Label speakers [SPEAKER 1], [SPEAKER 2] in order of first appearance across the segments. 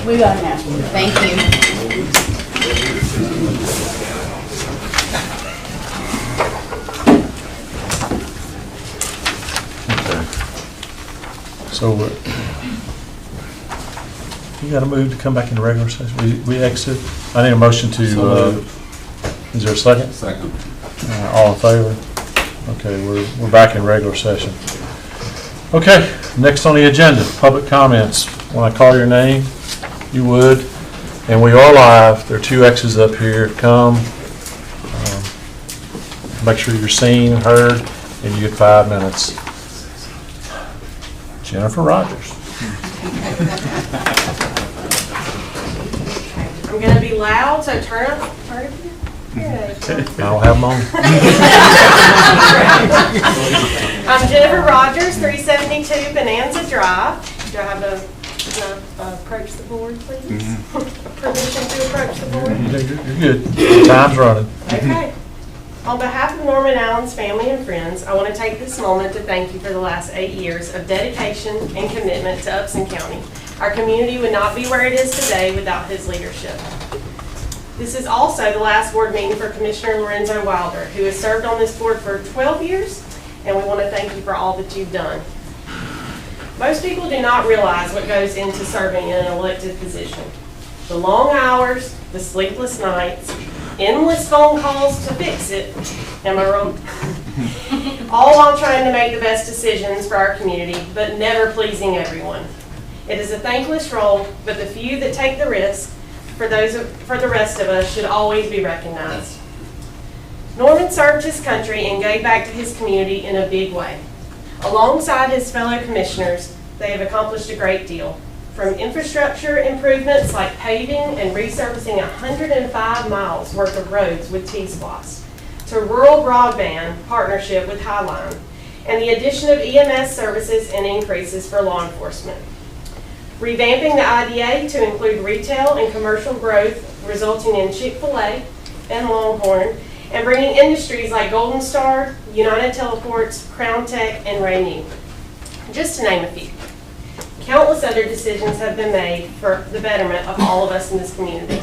[SPEAKER 1] We got now. Thank you.
[SPEAKER 2] So you got to move to come back into regular session. We exit. I need a motion to. Is there a second?
[SPEAKER 3] Second.
[SPEAKER 2] All in favor? Okay, we're back in regular session. Okay, next on the agenda, public comments. When I call your name, you would, and we are live. There are 2 X's up here. Come, make sure you're seen, heard, and you get 5 minutes. Jennifer Rogers.
[SPEAKER 4] I'm going to be loud, so turn up.
[SPEAKER 2] I'll have them on.
[SPEAKER 4] I'm Jennifer Rogers, 372 Bonanza Drive. Do I have to approach the board, please? Permission to approach the board?
[SPEAKER 2] You're good. Time's running.
[SPEAKER 4] Okay. On behalf of Norman Allen's family and friends, I want to take this moment to thank you for the last 8 years of dedication and commitment to Upson County. Our community would not be where it is today without his leadership. This is also the last board meeting for Commissioner Lorenzo Wilder, who has served on this board for 12 years, and we want to thank you for all that you've done. Most people do not realize what goes into serving in an elected position. The long hours, the sleepless nights, endless phone calls to fix it, am I wrong? All while trying to make the best decisions for our community, but never pleasing everyone. It is a thankless role, but the few that take the risk for the rest of us should always be recognized. Norman served his country and gave back to his community in a big way. Alongside his fellow commissioners, they have accomplished a great deal. From infrastructure improvements like paving and resurfacing 105 miles worth of roads with T-SPLOST, to rural broadband partnership with Highline, and the addition of EMS services and increases for law enforcement. Revamping the IDA to include retail and commercial growth, resulting in Chick-fil-A and Longhorn, and bringing industries like Golden Star, United Teleports, Crown Tech, and Rainier, just to name a few. Countless other decisions have been made for the betterment of all of us in this community.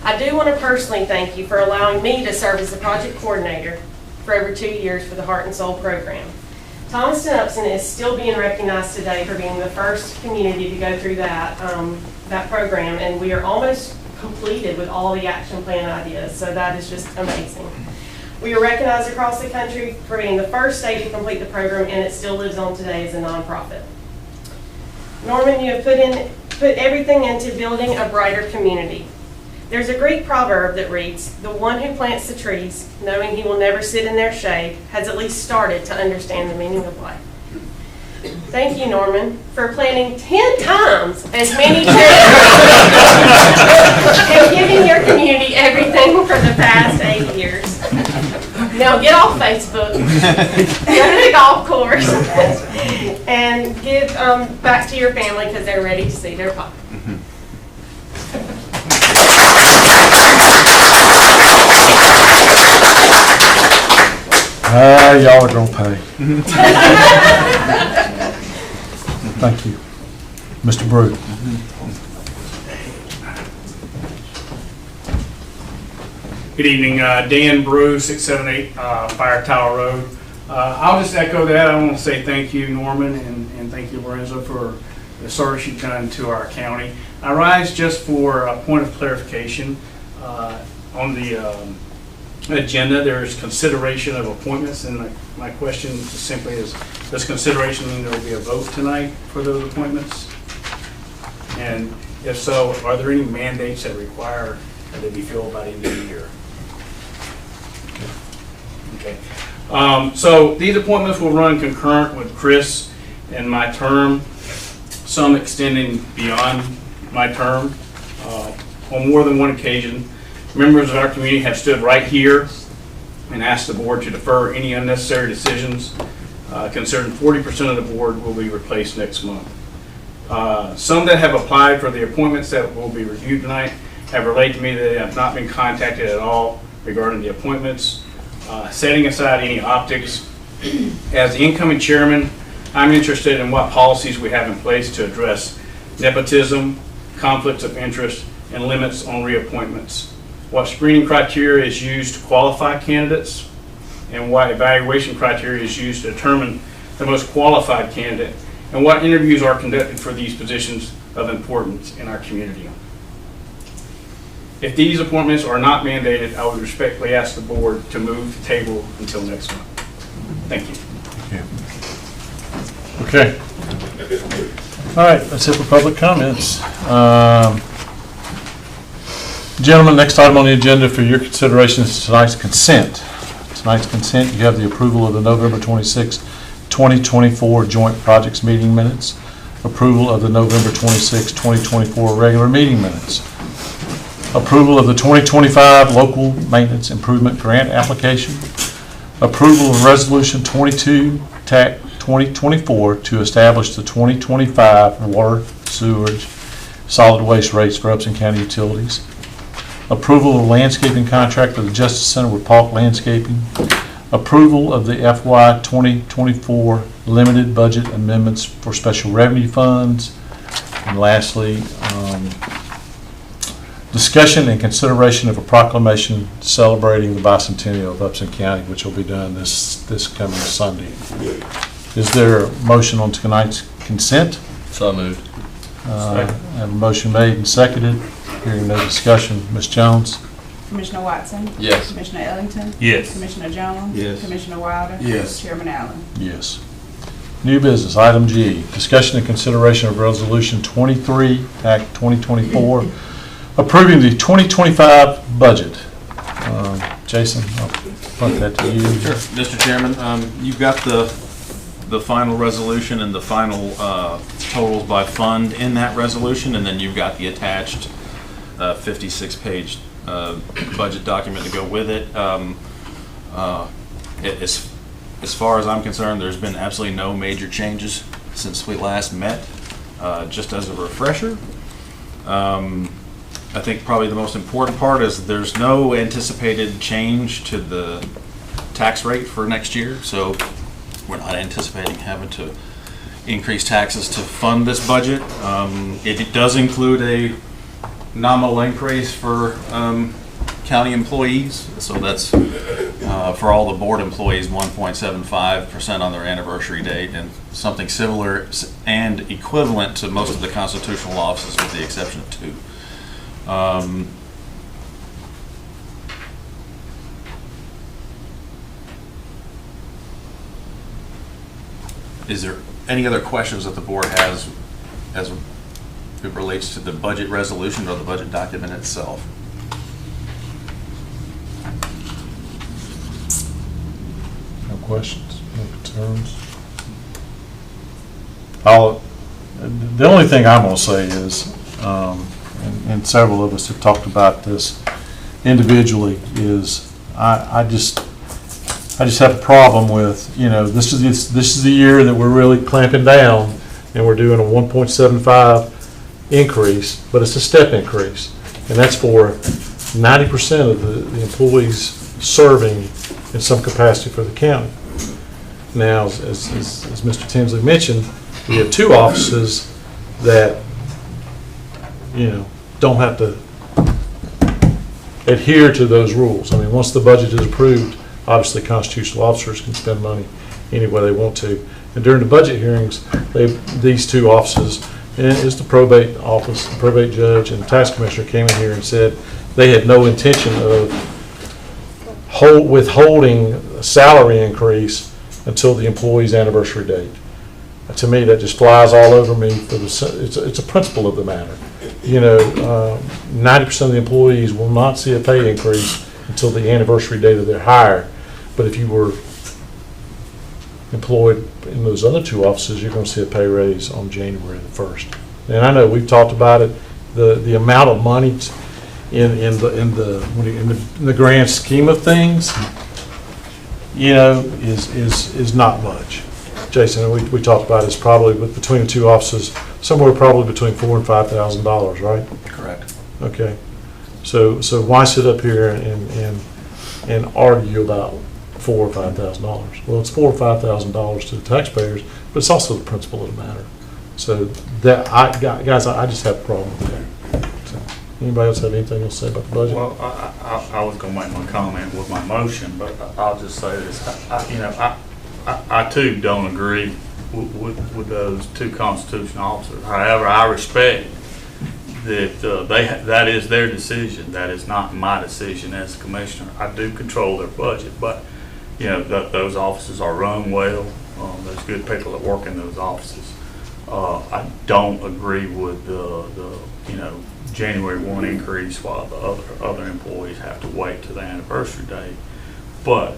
[SPEAKER 4] I do want to personally thank you for allowing me to serve as the project coordinator for over 2 years for the Heart and Soul program. Thomaston Upson is still being recognized today for being the first community to go through that program, and we are almost completed with all the action plan ideas, so that is just amazing. We are recognized across the country for being the first state to complete the program, and it still lives on today as a nonprofit. Norman, you have put everything into building a brighter community. There's a Greek proverb that reads, "The one who plants the trees, knowing he will never sit in their shade, has at least started to understand the meaning of life." Thank you, Norman, for planting 10 times as many trees and giving your community everything for the past 8 years. Now get off Facebook, go to the golf course, and give back to your family because they're ready to see their pop.
[SPEAKER 2] Y'all are going to pay. Thank you. Mr. Brew.
[SPEAKER 5] Good evening, Dan Brew, 678 Fire Tower Road. I'll just echo that. I want to say thank you, Norman, and thank you, Lorenzo, for the service you've done to our county. I rise just for a point of clarification. On the agenda, there's consideration of appointments, and my question just simply is, does consideration mean there will be a vote tonight for those appointments? And if so, are there any mandates that require that they be filled by the end of the year? Okay. So these appointments will run concurrent with Chris and my term, some extending beyond my term. On more than one occasion, members of our community have stood right here and asked the board to defer any unnecessary decisions considering 40% of the board will be replaced next month. Some that have applied for the appointments that will be reviewed tonight have relayed to me that they have not been contacted at all regarding the appointments. Setting aside any optics, as the incoming chairman, I'm interested in what policies we have in place to address nepotism, conflicts of interest, and limits on reappointments. What screening criteria is used to qualify candidates, and what evaluation criteria is used to determine the most qualified candidate, and what interviews are conducted for these positions of importance in our community. If these appointments are not mandated, I would respectfully ask the board to move the table until next month. Thank you.
[SPEAKER 2] Okay. All right, that's it for public comments. Gentlemen, next item on the agenda for your consideration is tonight's consent. Tonight's consent, you have the approval of the November 26, 2024 Joint Projects Meeting Minutes, approval of the November 26, 2024 regular meeting minutes, approval of the 2025 Local Maintenance Improvement Grant application, approval of Resolution 22, TAC 2024 to establish the 2025 water, sewage, solid waste rates for Upson County utilities, approval of landscaping contract for the Justice Center with Paulk Landscaping, approval of the FY 2024 limited budget amendments for special revenue funds, and lastly, discussion and consideration of a proclamation celebrating the bicentennial of Upson County, which will be done this coming Sunday. Is there a motion on tonight's consent?
[SPEAKER 3] So moved.
[SPEAKER 2] I have a motion made and seconded. Hearing no discussion. Ms. Jones?
[SPEAKER 1] Commissioner Watson?
[SPEAKER 3] Yes.
[SPEAKER 1] Commissioner Ellington?
[SPEAKER 3] Yes.
[SPEAKER 1] Commissioner Jones?
[SPEAKER 3] Yes.
[SPEAKER 1] Commissioner Wilder?
[SPEAKER 3] Yes.
[SPEAKER 1] Chairman Allen?
[SPEAKER 2] Yes. New business, item G, discussion and consideration of Resolution 23, Act 2024, approving the 2025 budget. Jason, I'll punt that to you.
[SPEAKER 3] Sure. Mr. Chairman, you've got the final resolution and the final totals by fund in that resolution, and then you've got the attached 56-page budget document to go with it. As far as I'm concerned, there's been absolutely no major changes since we last met. Just as a refresher, I think probably the most important part is there's no anticipated change to the tax rate for next year, so we're not anticipating having to increase taxes to fund this budget. It does include a nominal increase for county employees, so that's for all the board employees, 1.75% on their anniversary date, and something similar and equivalent to most of the constitutional offices with the exception of 2. Is there any other questions that the board has as it relates to the budget resolution or the budget document itself?
[SPEAKER 2] No questions, no concerns? The only thing I'm going to say is, and several of us have talked about this individually, is I just have a problem with, this is the year that we're really clamping down, and we're doing a 1.75 increase, but it's a step increase, and that's for 90% of the employees serving in some capacity for the county. Now, as Mr. Tinsley mentioned, we have 2 offices that don't have to adhere to those rules. I mean, once the budget is approved, obviously constitutional officers can spend money any way they want to. And during the budget hearings, these 2 offices, and it's the probate office, the probate judge, and the tax commissioner came in here and said they had no intention of withholding a salary increase until the employee's anniversary date. To me, that just flies all over me. It's a principle of the matter. 90% of the employees will not see a pay increase until the anniversary date of their hire. But if you were employed in those other 2 offices, you're going to see a pay raise on January the 1st. And I know we've talked about it. The amount of money in the grand scheme of things, is not much. Jason, and we talked about, is probably between the two offices, somewhere probably between $4,000 and $5,000, right?
[SPEAKER 3] Correct.
[SPEAKER 2] Okay. So why sit up here and argue about $4,000 or $5,000? Well, it's $4,000 or $5,000 to the taxpayers, but it's also the principle of the matter. So that, guys, I just have a problem with that. So, anybody else have anything else to say about the budget?
[SPEAKER 6] Well, I was gonna make my comment with my motion, but I'll just say this, I too don't agree with those two constitutional officers. However, I respect that that is their decision. That is not my decision as commissioner. I do control their budget, but, those offices are run well. There's good people that work in those offices. I don't agree with the January 1 increase while the other employees have to wait to the anniversary date. But,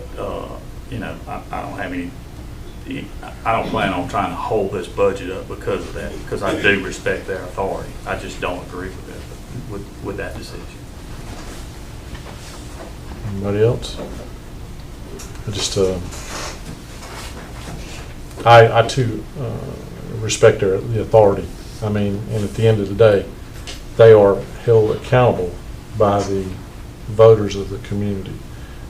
[SPEAKER 6] I don't plan on trying to hold this budget up because of that, because I do respect their authority. I just don't agree with that decision.
[SPEAKER 2] Anybody else? I too respect the authority. I mean, and at the end of the day, they are held accountable by the voters of the community.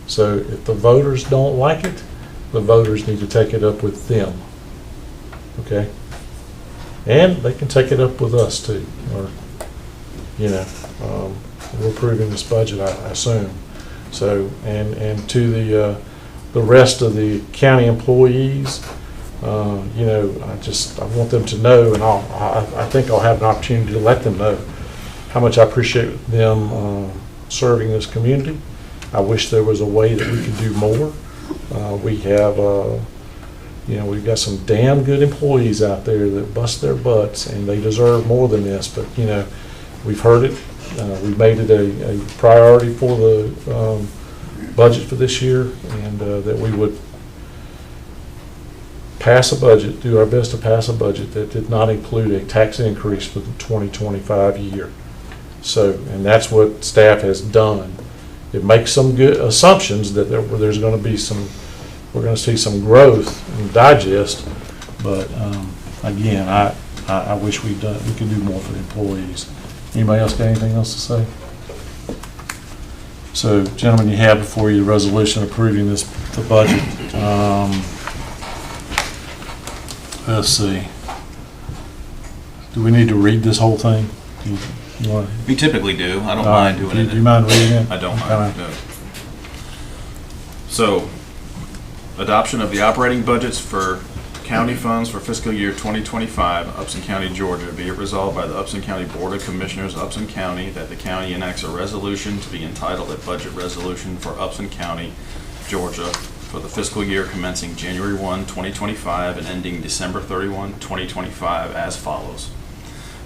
[SPEAKER 2] So if the voters don't like it, the voters need to take it up with them. Okay? And they can take it up with us too. Or, we're approving this budget, I assume. So, and to the rest of the county employees, I want them to know, and I think I'll have an opportunity to let them know how much I appreciate them serving this community. I wish there was a way that we could do more. We have, we've got some damn good employees out there that bust their butts, and they deserve more than this. But, we've heard it. We've made it a priority for the budget for this year, and that we would pass a budget, do our best to pass a budget that did not include a tax increase for the 2025 year. So, and that's what staff has done. It makes some good assumptions that there's going to be we're going to see some growth and digest, but again, I wish we could do more for the employees. Anybody else got anything else to say? So, gentlemen, you have before you the resolution approving the budget. Let's see. Do we need to read this whole thing? You want?
[SPEAKER 3] We typically do. I don't mind doing it.
[SPEAKER 2] Do you mind reading it?
[SPEAKER 3] I don't mind. No. So, adoption of the operating budgets for county funds for fiscal year 2025, Upson County, Georgia. Be it resolved by the Upson County Board of Commissioners, Upson County, that the county enacts a resolution to be entitled a budget resolution for Upson County, Georgia, for the fiscal year commencing January 1, 2025 and ending December 31, 2025 as follows.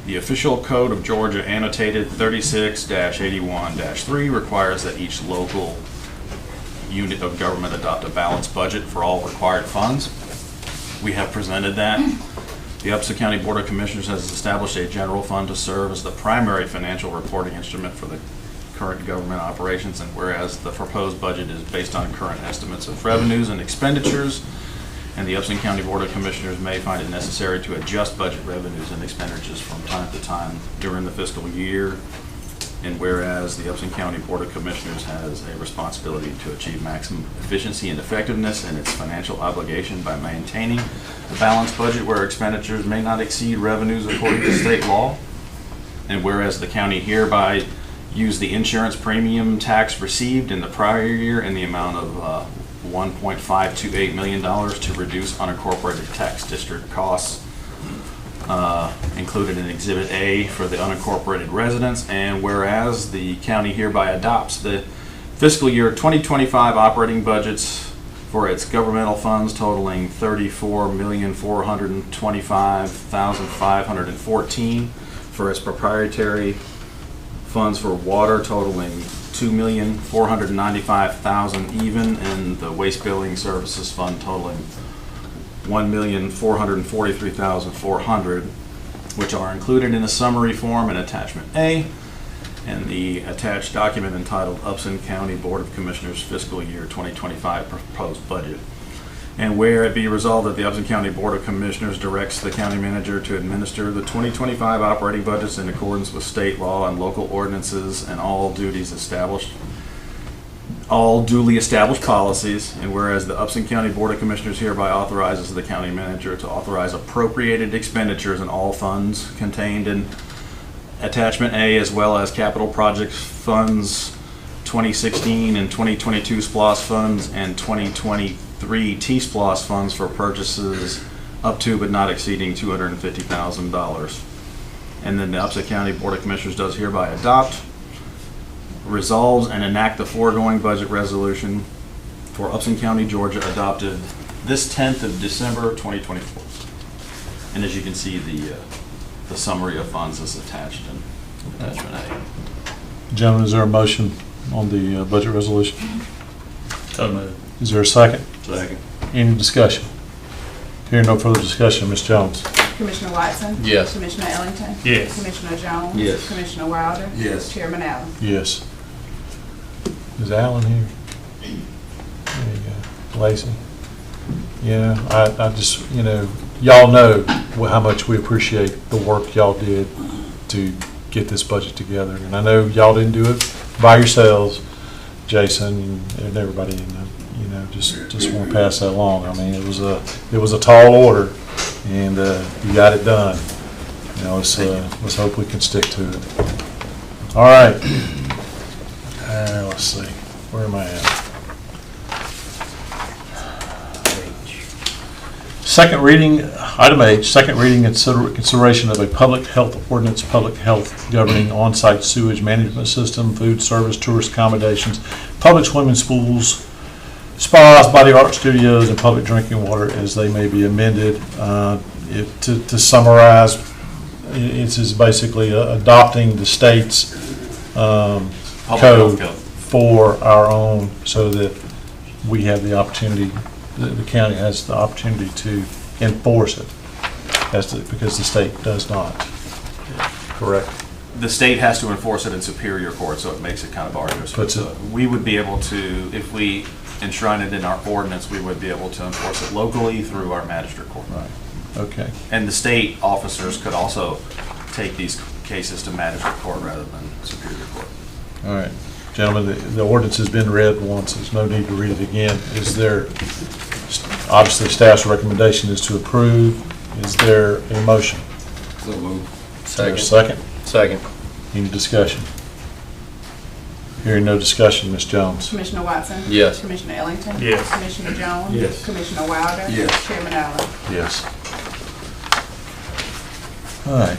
[SPEAKER 3] The official code of Georgia annotated 36-81-3 requires that each local unit of government adopt a balanced budget for all required funds. We have presented that. The Upson County Board of Commissioners has established a general fund to serve as the primary financial reporting instrument for the current government operations, and whereas the proposed budget is based on current estimates of revenues and expenditures, and the Upson County Board of Commissioners may find it necessary to adjust budget revenues and expenditures from time to time during the fiscal year, and whereas the Upson County Board of Commissioners has a responsibility to achieve maximum efficiency and effectiveness in its financial obligation by maintaining a balanced budget where expenditures may not exceed revenues according to state law, and whereas the county hereby used the insurance premium tax received in the prior year in the amount of $1.528 million to reduce unincorporated tax district costs included in Exhibit A for the unincorporated residents, and whereas the county hereby adopts the fiscal year 2025 operating budgets for its governmental funds totaling $34,425,514, for its proprietary funds for water totaling $2,495,000 even, and the waste billing services fund totaling $1,443,400, which are included in a summary form in Attachment A, and the attached document entitled Upson County Board of Commissioners Fiscal Year 2025 Proposed Budget. And where it be resolved that the Upson County Board of Commissioners directs the county manager to administer the 2025 operating budgets in accordance with state law and local ordinances and all duly established policies. And whereas the Upson County Board of Commissioners hereby authorizes the county manager to authorize appropriated expenditures in all funds contained in Attachment A, as well as capital project funds, 2016 and 2022 SPOS funds, and 2023 T-SPOS funds for purchases up to but not exceeding $250,000. And then the Upson County Board of Commissioners does hereby adopt, resolves, and enact the foregoing budget resolution for Upson County, Georgia, adopted this 10th of December 2024. And as you can see, the summary of funds is attached in Attachment A.
[SPEAKER 2] Gentlemen, is there a motion on the budget resolution?
[SPEAKER 6] So moved.
[SPEAKER 2] Is there a second?
[SPEAKER 3] Second.
[SPEAKER 2] Any discussion? Hearing no further discussion, Ms. Jones.
[SPEAKER 1] Commissioner Watson?
[SPEAKER 6] Yes.
[SPEAKER 1] Commissioner Ellington?
[SPEAKER 6] Yes.
[SPEAKER 1] Commissioner Jones?
[SPEAKER 3] Yes.
[SPEAKER 1] Commissioner Wilder?
[SPEAKER 3] Yes.
[SPEAKER 1] Chairman Allen?
[SPEAKER 2] Yes. Is Alan here? There you go. Lacey? Yeah, I just, y'all know how much we appreciate the work y'all did to get this budget together. And I know y'all didn't do it by yourselves, Jason and everybody, just want to pass that along. I mean, it was a tall order, and you got it done. Let's hope we can stick to it. All right. Let's see. Where am I at? Second reading, item H, second reading and consideration of a public health ordinance, public health governing on-site sewage management system, food service, tourist accommodations, public swimming pools, spas, body art studios, and public drinking water as they may be amended. To summarize, it is basically adopting the state's code for our own, so that we have the opportunity, the county has the opportunity to enforce it, because the state does not. Correct?
[SPEAKER 3] The state has to enforce it in Superior Court, so it makes it kind of arduous. We would be able to, if we enshrine it in our ordinance, we would be able to enforce it locally through our magistrate court.
[SPEAKER 2] Right. Okay.
[SPEAKER 3] And the state officers could also take these cases to magistrate court rather than Superior Court.
[SPEAKER 2] All right. Gentlemen, the ordinance has been read once. There's no need to read it again. Is there, obviously staff's recommendation is to approve. Is there a motion?
[SPEAKER 3] So moved.
[SPEAKER 2] Is there a second?
[SPEAKER 3] Second.
[SPEAKER 2] Any discussion? Hearing no discussion, Ms. Jones.
[SPEAKER 1] Commissioner Watson?
[SPEAKER 3] Yes.
[SPEAKER 1] Commissioner Ellington?
[SPEAKER 6] Yes.
[SPEAKER 1] Commissioner Jones?
[SPEAKER 3] Yes.
[SPEAKER 1] Commissioner Wilder?
[SPEAKER 3] Yes.
[SPEAKER 1] Chairman Allen?
[SPEAKER 2] Yes. All right.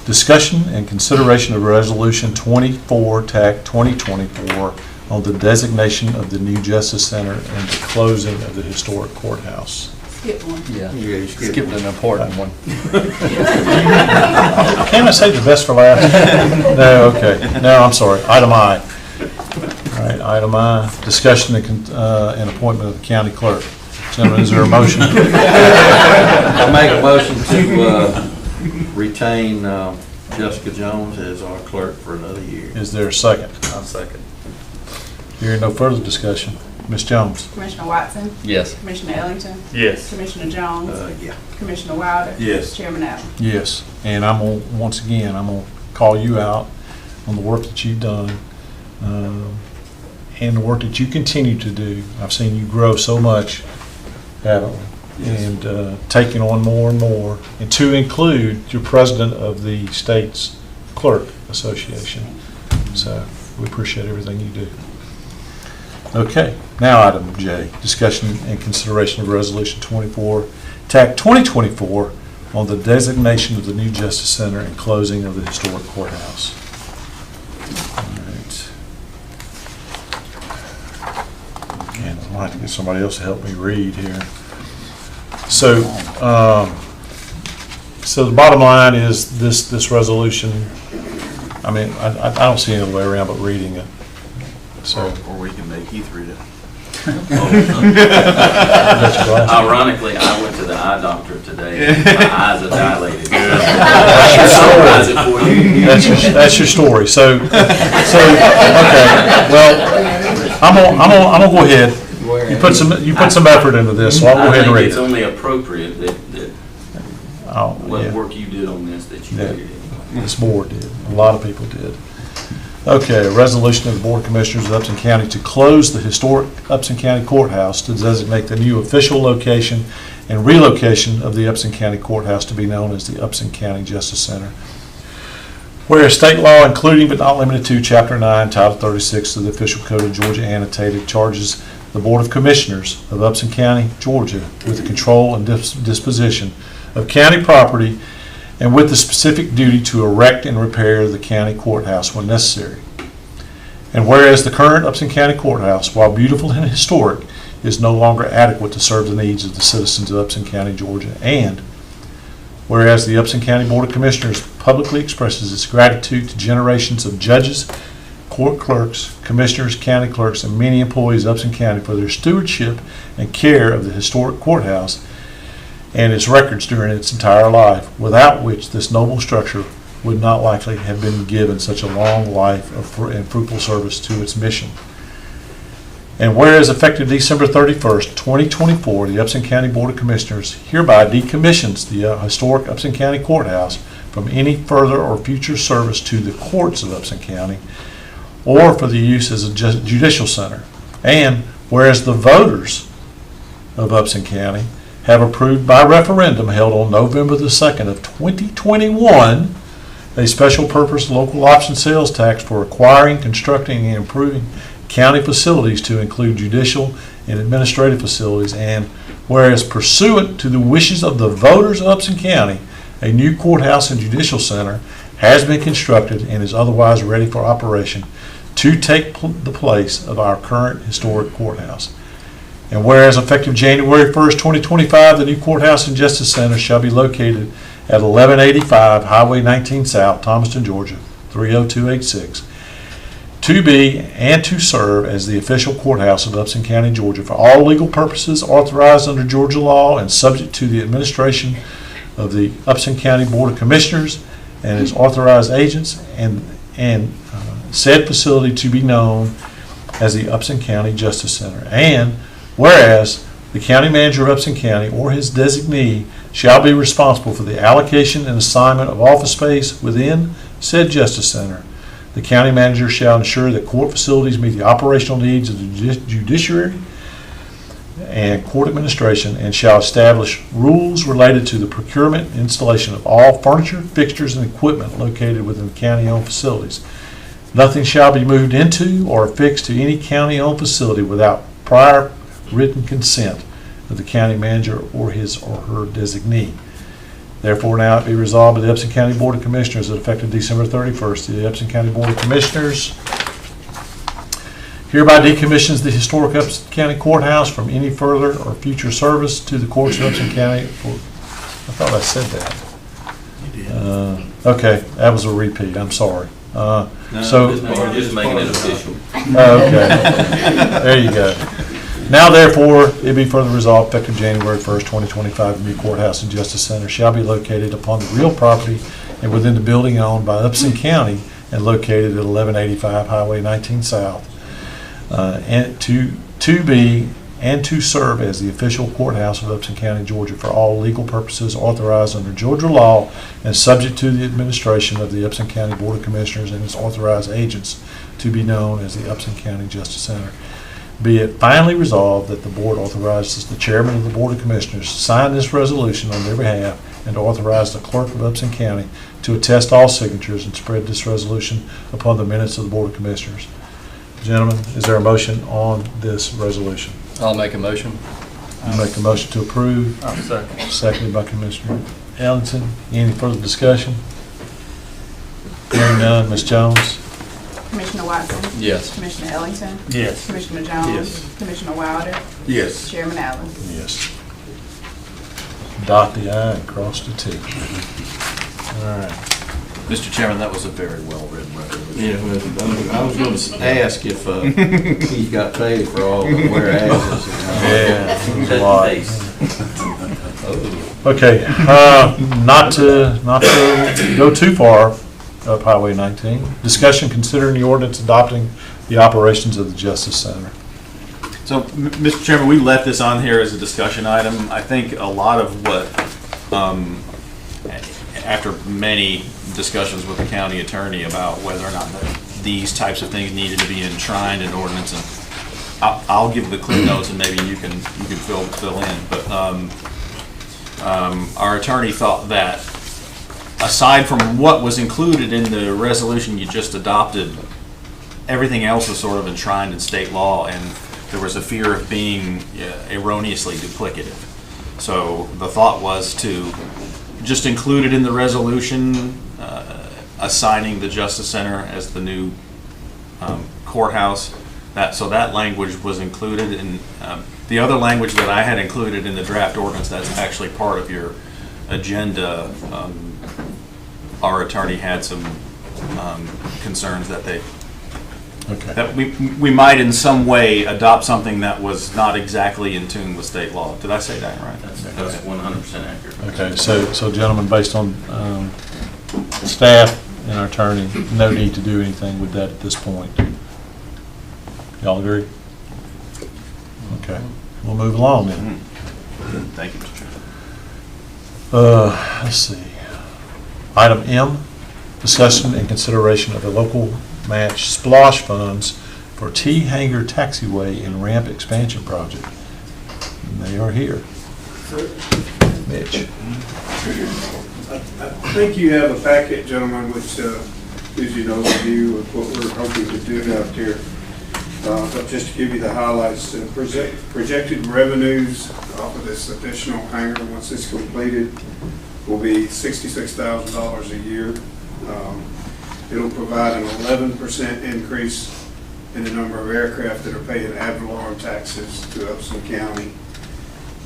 [SPEAKER 2] Discussion and consideration of Resolution 24, TAC 2024, on the designation of the new Justice Center and the closing of the historic courthouse.
[SPEAKER 1] Skip one.
[SPEAKER 3] Yeah, you skipped an important one.
[SPEAKER 2] Can't I say the best for last? No, okay. No, I'm sorry. Item I. All right, item I, discussion and appointment of the county clerk. Gentlemen, is there a motion?
[SPEAKER 7] I make a motion to retain Jessica Jones as our clerk for another year.
[SPEAKER 2] Is there a second?
[SPEAKER 7] I'll second.
[SPEAKER 2] Hearing no further discussion. Ms. Jones?
[SPEAKER 1] Commissioner Watson?
[SPEAKER 3] Yes.
[SPEAKER 1] Commissioner Ellington?
[SPEAKER 6] Yes.
[SPEAKER 1] Commissioner Jones?
[SPEAKER 7] Yeah.
[SPEAKER 1] Commissioner Wilder?
[SPEAKER 3] Yes.
[SPEAKER 1] Chairman Allen?
[SPEAKER 2] Yes. And I'm going to, once again, I'm going to call you out on the work that you've done, and the work that you continue to do. I've seen you grow so much, haven't we?
[SPEAKER 3] Yes.
[SPEAKER 2] And taking on more and more, and to include your president of the state's clerk association. So we appreciate everything you do. Okay, now item J, discussion and consideration of Resolution 24, TAC 2024, on the designation of the new Justice Center and closing of the historic courthouse. All right. Again, I'd like to get somebody else to help me read here. So, so the bottom line is this resolution. I mean, I don't see any other way around but reading it. So,
[SPEAKER 3] Or we can make Heath read it.
[SPEAKER 7] Ironically, I went to the eye doctor today, and my eyes are dilated.
[SPEAKER 2] That's your story. So okay. Well, I'm gonna go ahead. You put some effort into this, so I'll go ahead and
[SPEAKER 8] I
[SPEAKER 2] read
[SPEAKER 8] think it's
[SPEAKER 2] it.
[SPEAKER 8] only appropriate that
[SPEAKER 2] Oh,
[SPEAKER 8] what
[SPEAKER 2] yeah.
[SPEAKER 8] work you did on this, that you
[SPEAKER 2] Yeah.
[SPEAKER 8] did it anyway.
[SPEAKER 2] This board did. A lot of people did. Okay, a resolution of the Board of Commissioners of Upson County to close the historic Upson County Courthouse to designate the new official location and relocation of the Upson County Courthouse to be known as the Upson County Justice Center. Whereas state law, including but not limited to Chapter 9, Title 36 of the Official Code of Georgia annotated, charges the Board of Commissioners of Upson County, Georgia, with the control and disposition of county property and with the specific duty to erect and repair the county courthouse when necessary. And whereas the current Upson County Courthouse, while beautiful and historic, is no longer adequate to serve the needs of the citizens of Upson County, Georgia, and whereas the Upson County Board of Commissioners publicly expresses its gratitude to generations of judges, court clerks, commissioners, county clerks, and many employees of Upson County for their stewardship and care of the historic courthouse and its records during its entire life, without which this noble structure would not likely have been given such a long life and fruitful service to its mission. And whereas effective December 31st, 2024, the Upson County Board of Commissioners hereby decommissions the historic Upson County Courthouse from any further or future service to the courts of Upson County or for the use as a judicial center. And whereas the voters of Upson County have approved by referendum held on November the 2nd of 2021 a special purpose local option sales tax for acquiring, constructing, and improving county facilities to include judicial and administrative facilities, and whereas pursuant to the wishes of the voters of Upson County, a new courthouse and judicial center has been constructed and is otherwise ready for operation to take the place of our current historic courthouse. And whereas effective January 1st, 2025, the new courthouse and justice center shall be located at 1185 Highway 19 South, Thomaston, Georgia, 30286, to be and to serve as the official courthouse of Upson County, Georgia, for all legal purposes authorized under Georgia law and subject to the administration of the Upson County Board of Commissioners and its authorized agents, and said facility to be known as the Upson County Justice Center. And whereas the county manager of Upson County or his designee shall be responsible for the allocation and assignment of office space within said Justice Center, the county manager shall ensure that court facilities meet the operational needs of the judiciary and court administration, and shall establish rules related to the procurement and installation of all furniture, fixtures, and equipment located within county-owned facilities. Nothing shall be moved into or affixed to any county-owned facility without prior written consent of the county manager or his or her designee. Therefore, now it be resolved by the Upson County Board of Commissioners that effective December 31st, the Upson County Board of Commissioners hereby decommissions the historic Upson County Courthouse from any further or future service to the courts of Upson County. I thought I said that.
[SPEAKER 8] You did.
[SPEAKER 2] Okay, that was a repeat. I'm sorry.
[SPEAKER 8] No,
[SPEAKER 2] So,
[SPEAKER 8] we're just making it official.
[SPEAKER 2] okay, there you go. Now therefore, it be further resolved, effective January 1st, 2025, the new courthouse and justice center shall be located upon the real property and within the building owned by Upson County and located at 1185 Highway 19 South, and to be and to serve as the official courthouse of Upson County, Georgia, for all legal purposes authorized under Georgia law and subject to the administration of the Upson County Board of Commissioners and its authorized agents, to be known as the Upson County Justice Center. Be it finally resolved that the board authorizes the chairman of the Board of Commissioners to sign this resolution on their behalf and to authorize the clerk of Upson County to attest all signatures and spread this resolution upon the minutes of the Board of Commissioners. Gentlemen, is there a motion on this resolution?
[SPEAKER 9] I'll make a motion.
[SPEAKER 2] You make a motion to approve,
[SPEAKER 6] I'll second.
[SPEAKER 2] seconded by Commissioner Ellington. Any further discussion? Hearing none, Ms. Jones?
[SPEAKER 1] Commissioner Watson?
[SPEAKER 9] Yes.
[SPEAKER 1] Commissioner Ellington?
[SPEAKER 6] Yes.
[SPEAKER 1] Commissioner Jones?
[SPEAKER 6] Yes.
[SPEAKER 1] Commissioner Wilder?
[SPEAKER 8] Yes.
[SPEAKER 1] Chairman Allen?
[SPEAKER 2] Yes. Dot the I and cross the T. All right.
[SPEAKER 3] Mr. Chairman, that was a very well-written resolution.
[SPEAKER 7] Yeah, well, I was going to ask if he got paid for all the whereases.
[SPEAKER 2] Yeah, it was a lot.
[SPEAKER 8] Face.
[SPEAKER 2] Okay, not to go too far up Highway 19. Discussion considering the ordinance adopting the operations of the Justice Center.
[SPEAKER 3] So, Mr. Chairman, we left this on here as a discussion item. I think a lot of what, after many discussions with the county attorney about whether or not these types of things needed to be enshrined in ordinance, and I'll give the clear notes and maybe you can fill in. But our attorney thought that aside from what was included in the resolution you just adopted, everything else was sort of enshrined in state law, and there was a fear of being erroneously duplicative. So the thought was to just include it in the resolution, assigning the Justice Center as the new courthouse. So that language was included, and the other language that I had included in the draft ordinance that's actually part of your agenda, our attorney had some concerns that we might in some way adopt something that was not exactly in tune with state law. Did I say that right?
[SPEAKER 8] That's 100% accurate.
[SPEAKER 2] Okay, so gentlemen, based on staff and our attorney, no need to do anything with that at this point. Y'all agree? Okay, we'll move along then.
[SPEAKER 3] Thank you, Mr. Chairman.
[SPEAKER 2] Let's see. Item M, discussion and consideration of the local match splosh funds for T Hanger Taxiway and Ramp Expansion Project. And they are here. Mitch.
[SPEAKER 9] I think you have a packet, gentlemen, which gives you an overview of what we're hoping to do out there. But just to give you the highlights, projected revenues off of this additional hangar, once it's completed, will be $66,000 a year. It'll provide an 11% increase in the number of aircraft that are paying ad valorem taxes to Upson County.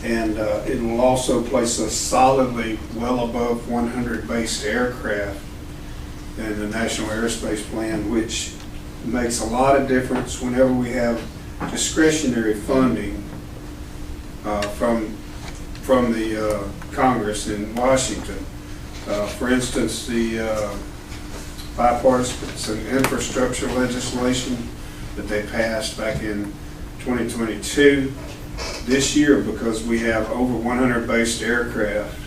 [SPEAKER 9] And it will also place us solidly well above 100 based aircraft in the National Airspace Plan, which makes a lot of difference whenever we have discretionary funding from the Congress in Washington. For instance, the bipartisan infrastructure legislation that they passed back in 2022. This year, because we have over 100 based aircraft,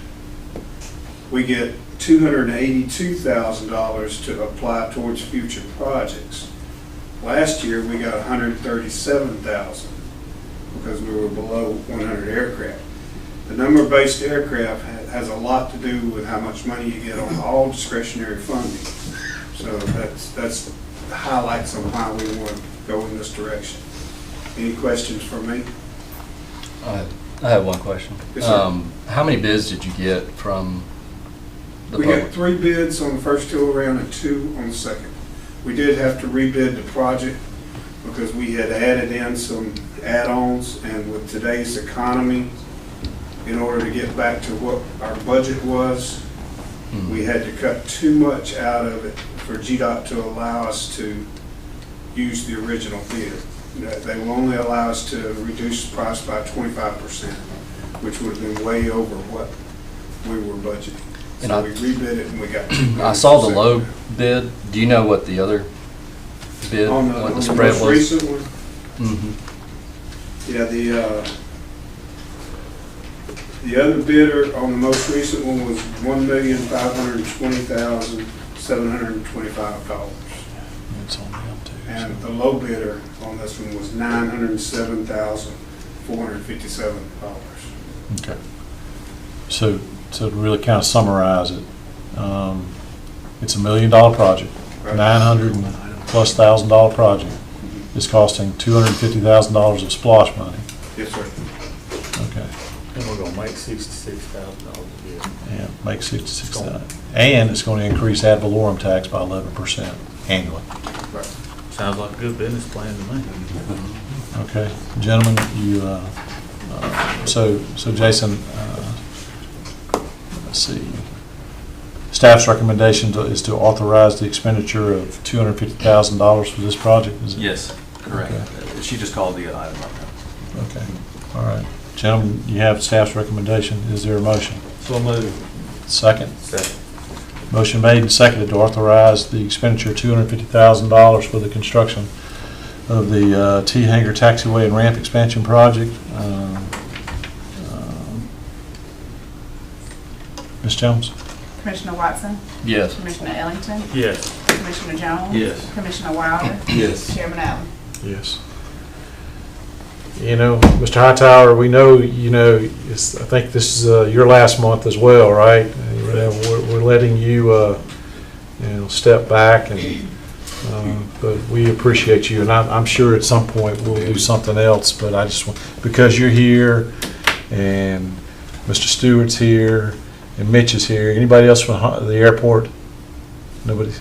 [SPEAKER 9] we get $282,000 to apply towards future projects. Last year, we got $137,000 because we were below 100 aircraft. The number of based aircraft has a lot to do with how much money you get on all discretionary funding. So that's the highlights on why we want to go in this direction. Any questions for me?
[SPEAKER 10] I have one question.
[SPEAKER 9] Yes, sir.
[SPEAKER 10] How many bids did you get from the
[SPEAKER 9] We
[SPEAKER 10] public?
[SPEAKER 9] got 3 bids on the first go around and 2 on the second. We did have to rebid the project because we had added in some add-ons, and with today's economy, in order to get back to what our budget was, we had to cut too much out of it for GDOT to allow us to use the original bid. They will only allow us to reduce the price by 25%, which would have been way over what we were budgeting.
[SPEAKER 10] And
[SPEAKER 9] So we rebid it and we got 2 bids.
[SPEAKER 10] I saw the low bid. Do you know what the other bid,
[SPEAKER 9] On
[SPEAKER 10] what the
[SPEAKER 9] the
[SPEAKER 10] spread
[SPEAKER 9] most
[SPEAKER 10] was?
[SPEAKER 9] recent one,
[SPEAKER 10] Mhm.
[SPEAKER 9] yeah, the other bidder on the most recent one was $1,520,725.
[SPEAKER 2] It's on them too.
[SPEAKER 9] And the low bidder on this one was $907,457.
[SPEAKER 2] Okay. So to really kind of summarize it, it's $1 million project,
[SPEAKER 9] Right.
[SPEAKER 2] $900,000+ project. It's costing $250,000 of splosh money.
[SPEAKER 9] Yes, sir.
[SPEAKER 2] Okay.
[SPEAKER 6] And we're gonna make $66,000 a year.
[SPEAKER 2] Yeah, make 66,000. And it's going to increase ad valorem tax by 11% annually.
[SPEAKER 9] Right.
[SPEAKER 6] Sounds like a good business plan to me.
[SPEAKER 2] Okay, gentlemen, so Jason, let's see. Staff's recommendation is to authorize the expenditure of $250,000 for this project, is it?
[SPEAKER 3] Yes, correct.
[SPEAKER 2] Okay.
[SPEAKER 3] She just called the item up now.
[SPEAKER 2] Okay, all right. Gentlemen, you have staff's recommendation. Is there a motion?
[SPEAKER 6] So moved.
[SPEAKER 2] Second?
[SPEAKER 6] Second.
[SPEAKER 2] Motion made and seconded to authorize the expenditure of $250,000 for the construction of the T Hanger Taxiway and Ramp Expansion Project. Ms. Jones?
[SPEAKER 1] Commissioner Watson?
[SPEAKER 10] Yes.
[SPEAKER 1] Commissioner Ellington?
[SPEAKER 6] Yes.
[SPEAKER 1] Commissioner Jones?
[SPEAKER 7] Yes.
[SPEAKER 1] Commissioner Wilder?
[SPEAKER 7] Yes.
[SPEAKER 1] Chairman Allen?
[SPEAKER 2] Yes. You know, Mr. Hightower, we know, you know, I think this is your last month as well, right? You know, we're letting you, you know, step back, and but we appreciate you, and I'm sure at some point we'll do something else, but I just want, because you're here, and Mr. Stewart's here, and Mitch is here. Anybody else from the airport? Nobody?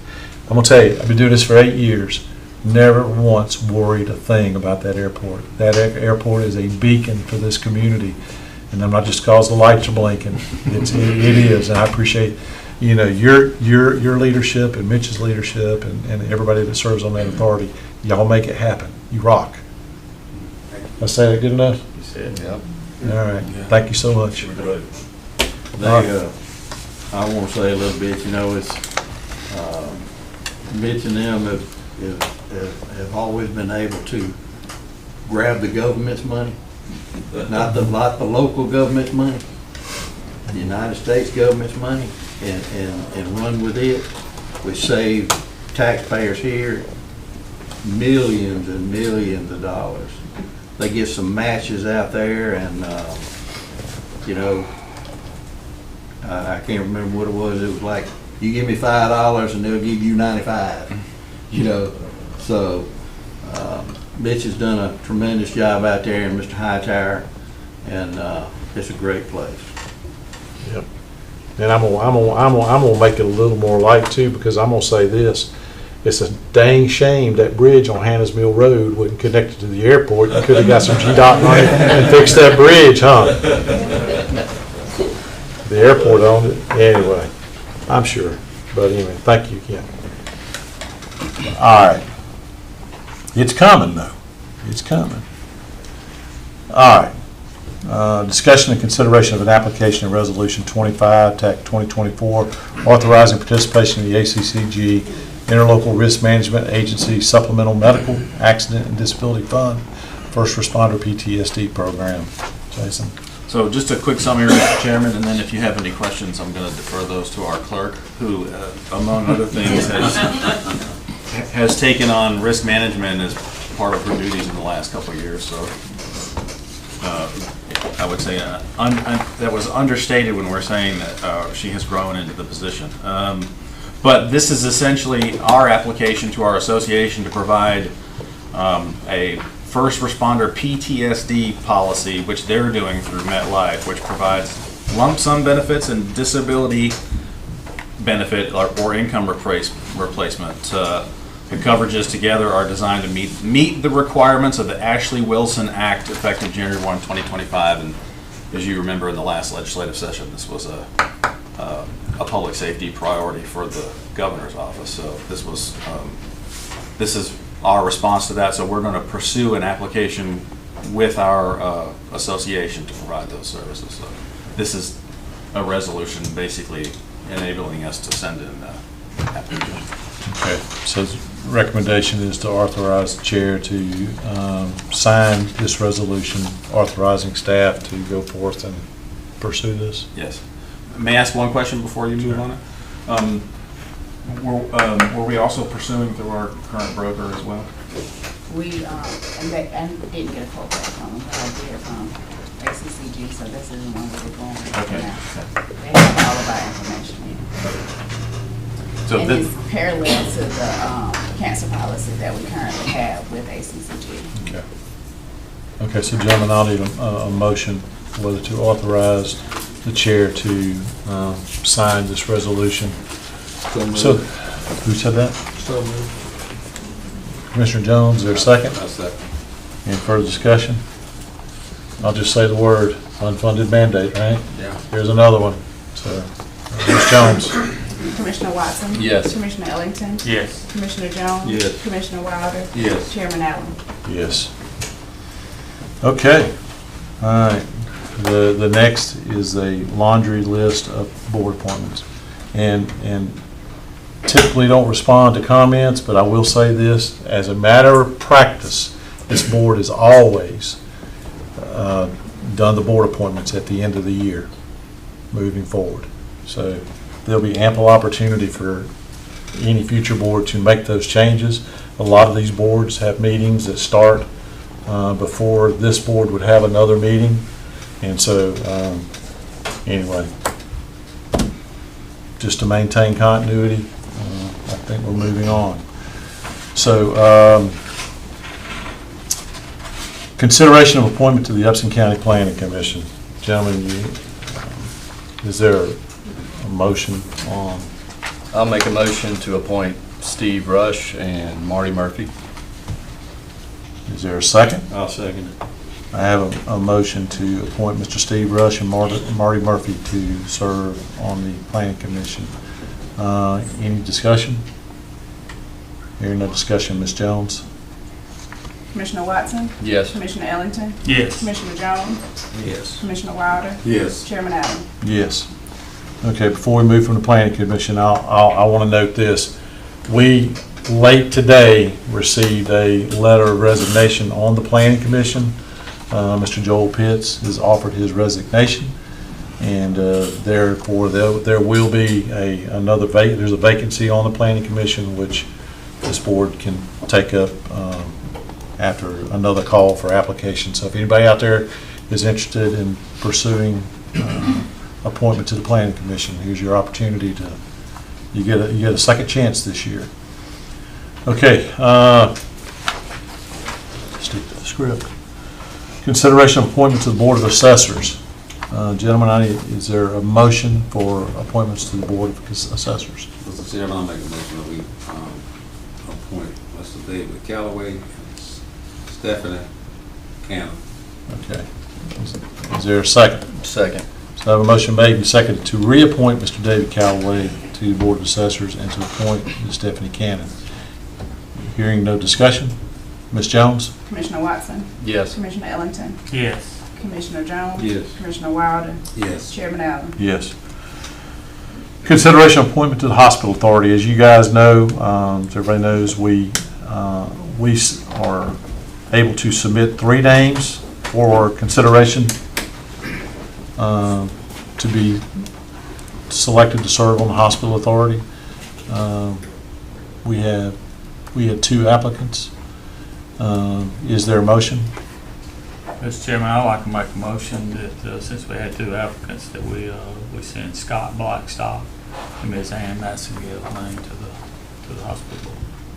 [SPEAKER 2] I'm gonna tell you, I've been doing this for 8 years. Never once worried a thing about that airport. That airport is a beacon for this community, and I'm not just because the lights are blinking. It is, and I appreciate, you know, your leadership and Mitch's leadership and everybody that serves on that authority. Y'all make it happen. You rock. I say that good enough?
[SPEAKER 6] You said.
[SPEAKER 10] Yep.
[SPEAKER 2] All right. Thank you so much.
[SPEAKER 7] I want to say a little bit, you know, it's, Mitch and them have always been able to grab the government's money, not the local government's money, the United States government's money, and run with it, which saved taxpayers here millions and millions of dollars. They get some matches out there, and, you know, I can't remember what it was. It was like, you give me $5 and they'll give you 95, you know. So Mitch has done a tremendous job out there, and Mr. Hightower, and it's a great place.
[SPEAKER 2] Yep. And I'm gonna make it a little more light too, because I'm gonna say this. It's a dang shame that bridge on Hannah's Mill Road wasn't connected to the airport. You could have got some GDOT money and fixed that bridge, huh? The airport owned it. Anyway, I'm sure. But anyway, thank you again. All right. It's coming, though. It's coming. All right. Discussion and consideration of an application of Resolution 25, TAC 2024, authorizing participation in the ACCG Interlocal Risk Management Agency Supplemental Medical Accident and Disability Fund First Responder PTSD Program. Jason?
[SPEAKER 3] So just a quick summary, Mr. Chairman, and then if you have any questions, I'm going to defer those to our clerk, who, among other things, has taken on risk management as part of her duties in the last couple of years. So I would say that was understated when we're saying that she has grown into the position. But this is essentially our application to our association to provide a first responder PTSD policy, which they're doing through MetLife, which provides lump sum benefits and disability benefit or income replacement. The coverages together are designed to meet the requirements of the Ashley Wilson Act, effective January 1, 2025. And as you remember in the last legislative session, this was a public safety priority for the governor's office. So this is our response to that. So we're going to pursue an application with our association to provide those services. So this is a resolution basically enabling us to send in the application.
[SPEAKER 2] Okay. So the recommendation is to authorize the chair to sign this resolution authorizing staff to go forth and pursue this.
[SPEAKER 3] Yes. May I ask one question before you move on it? Were we also pursuing through our current broker as well?
[SPEAKER 1] We, and didn't get a quote back from them, but I did from ACCG, so this is the one we're going with
[SPEAKER 3] Okay.
[SPEAKER 1] now. They have all of our information in.
[SPEAKER 3] So
[SPEAKER 1] And
[SPEAKER 3] this,
[SPEAKER 1] it's parallel to the cancer policy that we currently have with ACCG.
[SPEAKER 2] Okay. Okay, so gentlemen, I'll need a motion whether to authorize the chair to sign this resolution. So, who said that?
[SPEAKER 7] So moved.
[SPEAKER 2] Commissioner Jones, is there a second?
[SPEAKER 7] I second.
[SPEAKER 2] Any further discussion? I'll just say the word, unfunded mandate, right?
[SPEAKER 7] Yeah.
[SPEAKER 2] Here's another one. So, Ms. Jones?
[SPEAKER 1] Commissioner Watson?
[SPEAKER 10] Yes.
[SPEAKER 1] Commissioner Ellington?
[SPEAKER 6] Yes.
[SPEAKER 1] Commissioner Jones?
[SPEAKER 7] Yes.
[SPEAKER 1] Commissioner Wilder?
[SPEAKER 7] Yes.
[SPEAKER 1] Chairman Allen?
[SPEAKER 2] Yes. Okay. All right. The next is a laundry list of board appointments. And typically don't respond to comments, but I will say this, as a matter of practice, this board has always done the board appointments at the end of the year, moving forward. So there'll be ample opportunity for any future board to make those changes. A lot of these boards have meetings that start before this board would have another meeting. And so, anyway, just to maintain continuity, I think we're moving on. So, consideration of appointment to the Upson County Planning Commission. Gentlemen, is there a motion on?
[SPEAKER 10] I'll make a motion to appoint Steve Rush and Marty Murphy.
[SPEAKER 2] Is there a second?
[SPEAKER 7] I'll second it.
[SPEAKER 2] I have a motion to appoint Mr. Steve Rush and Marty Murphy to serve on the Planning Commission. Any discussion? Hearing no discussion, Ms. Jones?
[SPEAKER 1] Commissioner Watson?
[SPEAKER 10] Yes.
[SPEAKER 1] Commissioner Ellington?
[SPEAKER 5] Yes.
[SPEAKER 1] Commissioner Jones?
[SPEAKER 7] Yes.
[SPEAKER 1] Commissioner Wilder?
[SPEAKER 7] Yes.
[SPEAKER 1] Chairman Allen?
[SPEAKER 2] Yes. Okay, before we move from the Planning Commission, I want to note this. We, late today, received a letter of resignation on the Planning Commission. Mr. Joel Pitts has offered his resignation, and therefore there will be there's a vacancy on the Planning Commission, which this board can take up after another call for application. So if anybody out there is interested in pursuing appointment to the Planning Commission, here's your opportunity to, you get a second chance this year. Okay, stick to the script. Consideration of appointment to the Board of Assessors. Gentlemen, is there a motion for appointments to the Board of Assessors?
[SPEAKER 11] Mr. Chairman, I'll make a motion that we appoint Mr. David Callaway and Stephanie Cannon.
[SPEAKER 2] Okay. Is there a second?
[SPEAKER 10] Second.
[SPEAKER 2] So I have a motion made and seconded to reappoint Mr. David Callaway to the Board of Assessors and to appoint Ms. Stephanie Cannon. Hearing no discussion, Ms. Jones?
[SPEAKER 1] Commissioner Watson?
[SPEAKER 10] Yes.
[SPEAKER 1] Commissioner Ellington?
[SPEAKER 5] Yes.
[SPEAKER 1] Commissioner Jones?
[SPEAKER 7] Yes.
[SPEAKER 1] Commissioner Wilder?
[SPEAKER 11] Yes.
[SPEAKER 1] Chairman Allen?
[SPEAKER 2] Yes. Consideration of appointment to the Hospital Authority. As you guys know, as everybody knows, we are able to submit 3 names for consideration to be selected to serve on the Hospital Authority. We had 2 applicants. Is there a motion?
[SPEAKER 6] Mr. Chairman, I'd like to make a motion that since we had 2 applicants, that we send Scott Blackstock and Ms. Ann Massengill's name to the hospital.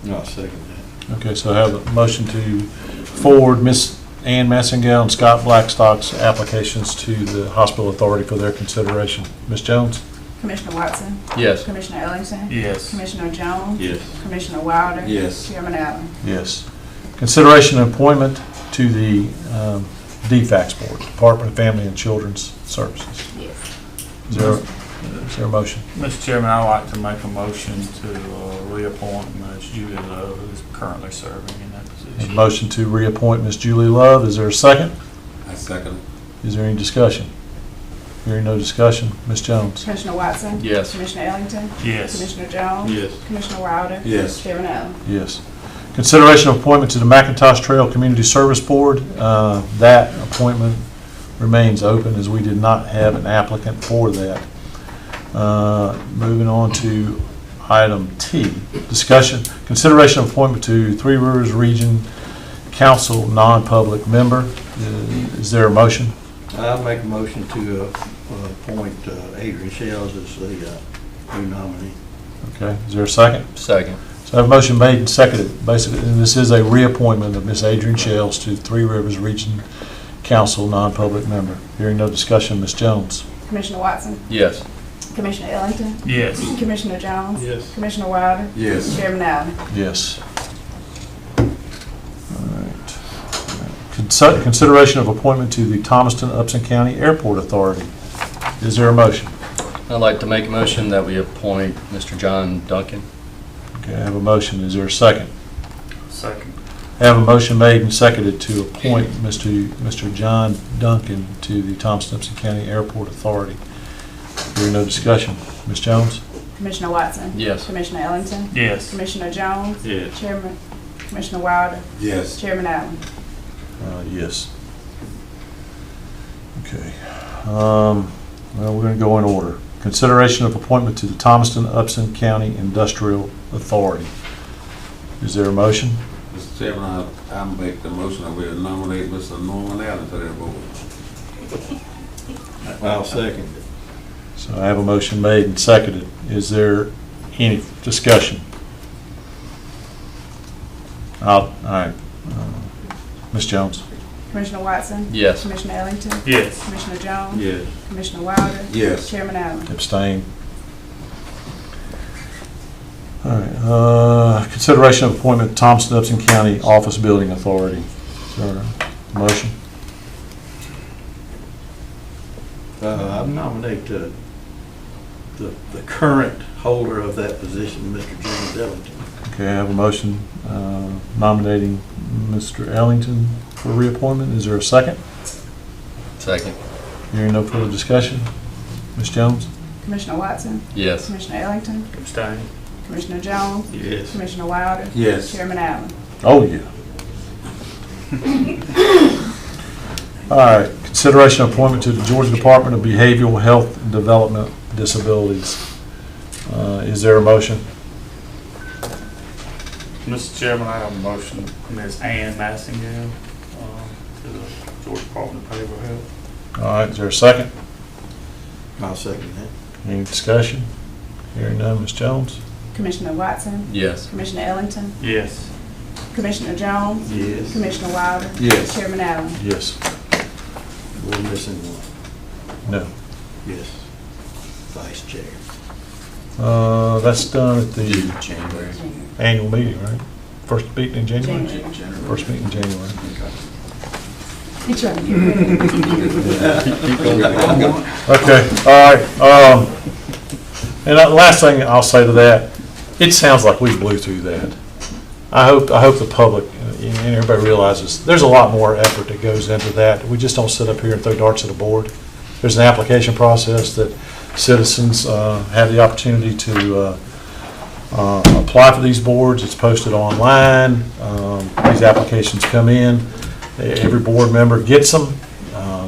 [SPEAKER 7] I'll second that.
[SPEAKER 2] Okay, so I have a motion to forward Ms. Ann Massengill and Scott Blackstock's applications to the Hospital Authority for their consideration. Ms. Jones?
[SPEAKER 1] Commissioner Watson?
[SPEAKER 10] Yes.
[SPEAKER 1] Commissioner Ellington?
[SPEAKER 6] Yes.
[SPEAKER 1] Commissioner Jones?
[SPEAKER 7] Yes.
[SPEAKER 1] Commissioner Wilder?
[SPEAKER 11] Yes.
[SPEAKER 1] Chairman Allen?
[SPEAKER 2] Yes. Consideration and appointment to the DFACS Board, Department of Family and Children's Services.
[SPEAKER 1] Yes.
[SPEAKER 2] Is there a motion?
[SPEAKER 6] Mr. Chairman, I'd like to make a motion to reappoint Ms. Julie Love, who is currently serving in that
[SPEAKER 2] A
[SPEAKER 6] position.
[SPEAKER 2] motion to reappoint Ms. Julie Love. Is there a second?
[SPEAKER 11] I second it.
[SPEAKER 2] Is there any discussion? Hearing no discussion, Ms. Jones?
[SPEAKER 1] Commissioner Watson?
[SPEAKER 10] Yes.
[SPEAKER 1] Commissioner Ellington?
[SPEAKER 6] Yes.
[SPEAKER 1] Commissioner Jones?
[SPEAKER 7] Yes.
[SPEAKER 1] Commissioner Wilder?
[SPEAKER 11] Yes.
[SPEAKER 1] Chairman Allen?
[SPEAKER 2] Yes. Consideration of appointment to the McIntosh Trail Community Service Board. That appointment remains open as we did not have an applicant for that. Moving on to item T, discussion, consideration of appointment to Three Rivers Region Council non-public member. Is there a motion?
[SPEAKER 7] I'll make a motion to appoint Adrian Shells as the new nominee.
[SPEAKER 2] Okay, is there a second?
[SPEAKER 10] Second.
[SPEAKER 2] So I have a motion made and seconded. Basically, and this is a reappointment of Ms. Adrian Shells to Three Rivers Region Council non-public member. Hearing no discussion, Ms. Jones?
[SPEAKER 1] Commissioner Watson?
[SPEAKER 10] Yes.
[SPEAKER 1] Commissioner Ellington?
[SPEAKER 6] Yes.
[SPEAKER 1] Commissioner Jones?
[SPEAKER 7] Yes.
[SPEAKER 1] Commissioner Wilder?
[SPEAKER 11] Yes.
[SPEAKER 1] Chairman Allen?
[SPEAKER 2] Yes. All right. Consideration of appointment to the Thomaston-Upson County Airport Authority. Is there a motion?
[SPEAKER 10] I'd like to make a motion that we appoint Mr. John Duncan.
[SPEAKER 2] Okay, I have a motion. Is there a second?
[SPEAKER 6] Second.
[SPEAKER 2] I have a motion made and seconded to appoint Mr. John Duncan to the Thomaston-Upson County Airport Authority. Hearing no discussion. Ms. Jones?
[SPEAKER 1] Commissioner Watson?
[SPEAKER 10] Yes.
[SPEAKER 1] Commissioner Ellington?
[SPEAKER 6] Yes.
[SPEAKER 1] Commissioner Jones?
[SPEAKER 6] Yes.
[SPEAKER 1] Chairman, Commissioner Wilder?
[SPEAKER 11] Yes.
[SPEAKER 1] Chairman Allen?
[SPEAKER 2] Yes. Okay. Well, we're going to go in order. Consideration of appointment to the Thomaston-Upson County Industrial Authority. Is there a motion?
[SPEAKER 11] Mr. Chairman, I make the motion that we nominate Mr. Norman Allen to that board.
[SPEAKER 7] I'll second it.
[SPEAKER 2] So I have a motion made and seconded. Is there any discussion? All right. Ms. Jones?
[SPEAKER 1] Commissioner Watson?
[SPEAKER 10] Yes.
[SPEAKER 1] Commissioner Ellington?
[SPEAKER 6] Yes.
[SPEAKER 1] Commissioner Jones?
[SPEAKER 6] Yes.
[SPEAKER 1] Commissioner Wilder?
[SPEAKER 11] Yes.
[SPEAKER 1] Chairman Allen?
[SPEAKER 2] Abstain. All right. Consideration of appointment to Thomaston-Upson County Office Building Authority. Is there a motion?
[SPEAKER 7] I nominate the current holder of that position, Mr. James Ellington.
[SPEAKER 2] Okay, I have a motion nominating Mr. Ellington for reappointment. Is there a second?
[SPEAKER 10] Second.
[SPEAKER 2] Hearing no further discussion. Ms. Jones?
[SPEAKER 1] Commissioner Watson?
[SPEAKER 10] Yes.
[SPEAKER 1] Commissioner Ellington?
[SPEAKER 6] Abstain.
[SPEAKER 1] Commissioner Jones?
[SPEAKER 7] Yes.
[SPEAKER 1] Commissioner Wilder?
[SPEAKER 11] Yes.
[SPEAKER 1] Chairman Allen?
[SPEAKER 2] Oh, yeah. All right, consideration of appointment to the Georgia Department of Behavioral Health and Development Disabilities. Is there a motion?
[SPEAKER 6] Mr. Chairman, I have a motion, Ms. Ann Massingham, to the Georgia Department of Behavioral Health.
[SPEAKER 2] All right, is there a second?
[SPEAKER 7] I'll second that.
[SPEAKER 2] Any discussion? Hearing none, Ms. Jones?
[SPEAKER 1] Commissioner Watson?
[SPEAKER 10] Yes.
[SPEAKER 1] Commissioner Ellington?
[SPEAKER 6] Yes.
[SPEAKER 1] Commissioner Jones?
[SPEAKER 7] Yes.
[SPEAKER 1] Commissioner Wilder?
[SPEAKER 11] Yes.
[SPEAKER 1] Chairman Allen?
[SPEAKER 2] Yes.
[SPEAKER 7] We're missing one.
[SPEAKER 2] No.
[SPEAKER 7] Yes. Vice Chair.
[SPEAKER 2] That's done at the
[SPEAKER 8] January.
[SPEAKER 2] annual meeting, right? First meeting in January?
[SPEAKER 1] January.
[SPEAKER 2] First meeting in January.
[SPEAKER 1] He trying to get ready.
[SPEAKER 2] Okay, all right. And the last thing I'll say to that, it sounds like we blew through that. I hope the public and everybody realizes there's a lot more effort that goes into that. We just don't sit up here and throw darts at a board. There's an application process that citizens have the opportunity to apply for these boards. It's posted online. These applications come in. Every board member gets them.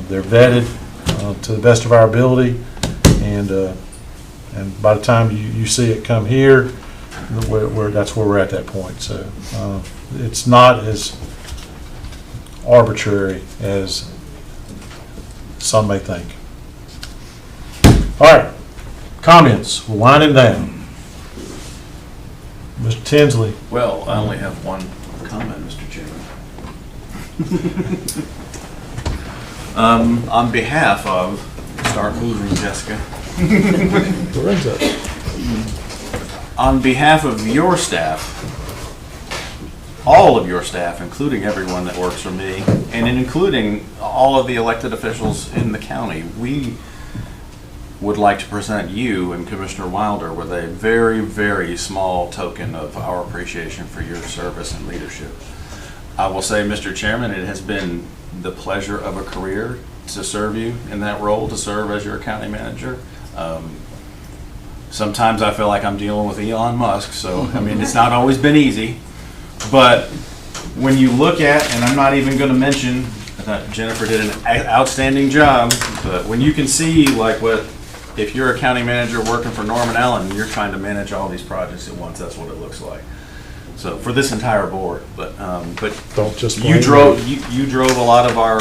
[SPEAKER 2] They're vetted to the best of our ability, and by the time you see it come here, that's where we're at that point. So it's not as arbitrary as some may think. All right, comments. We're winding down. Mr. Tinsley.
[SPEAKER 3] Well, I only have one comment, Mr. Chairman. On behalf of, start moving, Jessica. On behalf of your staff, all of your staff, including everyone that works for me, and including all of the elected officials in the county, we would like to present you and Commissioner Wilder with a very, very small token of our appreciation for your service and leadership. I will say, Mr. Chairman, it has been the pleasure of a career to serve you in that role, to serve as your county manager. Sometimes I feel like I'm dealing with Elon Musk, so I mean, it's not always been easy. But when you look at, and I'm not even going to mention, I thought Jennifer did an outstanding job, but when you can see like what, if you're a county manager working for Norman Allen and you're trying to manage all these projects at once, that's what it looks like. So for this entire board, but
[SPEAKER 2] Don't just
[SPEAKER 3] you
[SPEAKER 2] blame
[SPEAKER 3] drove
[SPEAKER 2] me.
[SPEAKER 3] you drove a lot of our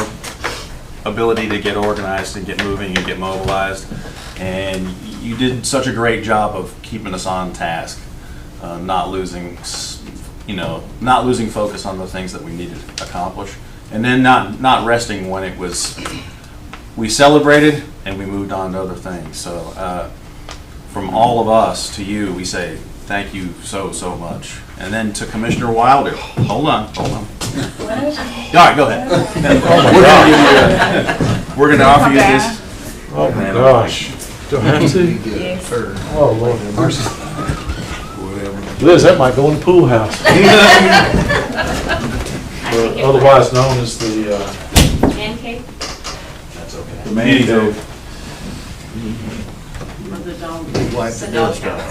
[SPEAKER 3] ability to get organized and get moving and get mobilized, and you did such a great job of keeping us on task, not losing focus on the things that we needed to accomplish, and then not resting when it was. We celebrated and we moved on to other things. So from all of us to you, we say thank you so much. And then to Commissioner Wilder, hold on. All right, go ahead. We're going to offer you this.
[SPEAKER 2] Oh my gosh. Do I have to?
[SPEAKER 1] Yes.
[SPEAKER 2] Oh, Lord have mercy. Liz, that might go in the pool house. Otherwise known as the
[SPEAKER 1] Man cave?
[SPEAKER 3] That's okay.
[SPEAKER 2] man cave.
[SPEAKER 1] Or the dog?
[SPEAKER 7] wipe the dust off.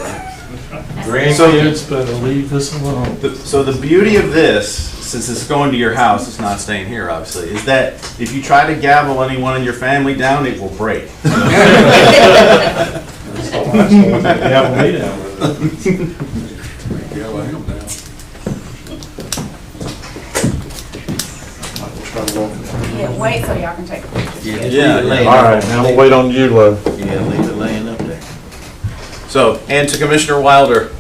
[SPEAKER 2] Grandkids better leave us alone.
[SPEAKER 3] So the beauty of this, since it's going to your house, it's not staying here, obviously, is that if you try to gavel anyone in your family down, it will break.
[SPEAKER 2] That's the last one that gavel me down.
[SPEAKER 11] Yeah, well, him now.
[SPEAKER 1] Yeah, wait so y'all can take a picture.
[SPEAKER 7] Yeah, just
[SPEAKER 3] Yeah,
[SPEAKER 7] leave it laying
[SPEAKER 2] All
[SPEAKER 7] up.
[SPEAKER 2] right, now we'll wait on you, Lou.
[SPEAKER 7] Yeah, leave it laying up there.
[SPEAKER 3] So, and to Commissioner Wilder,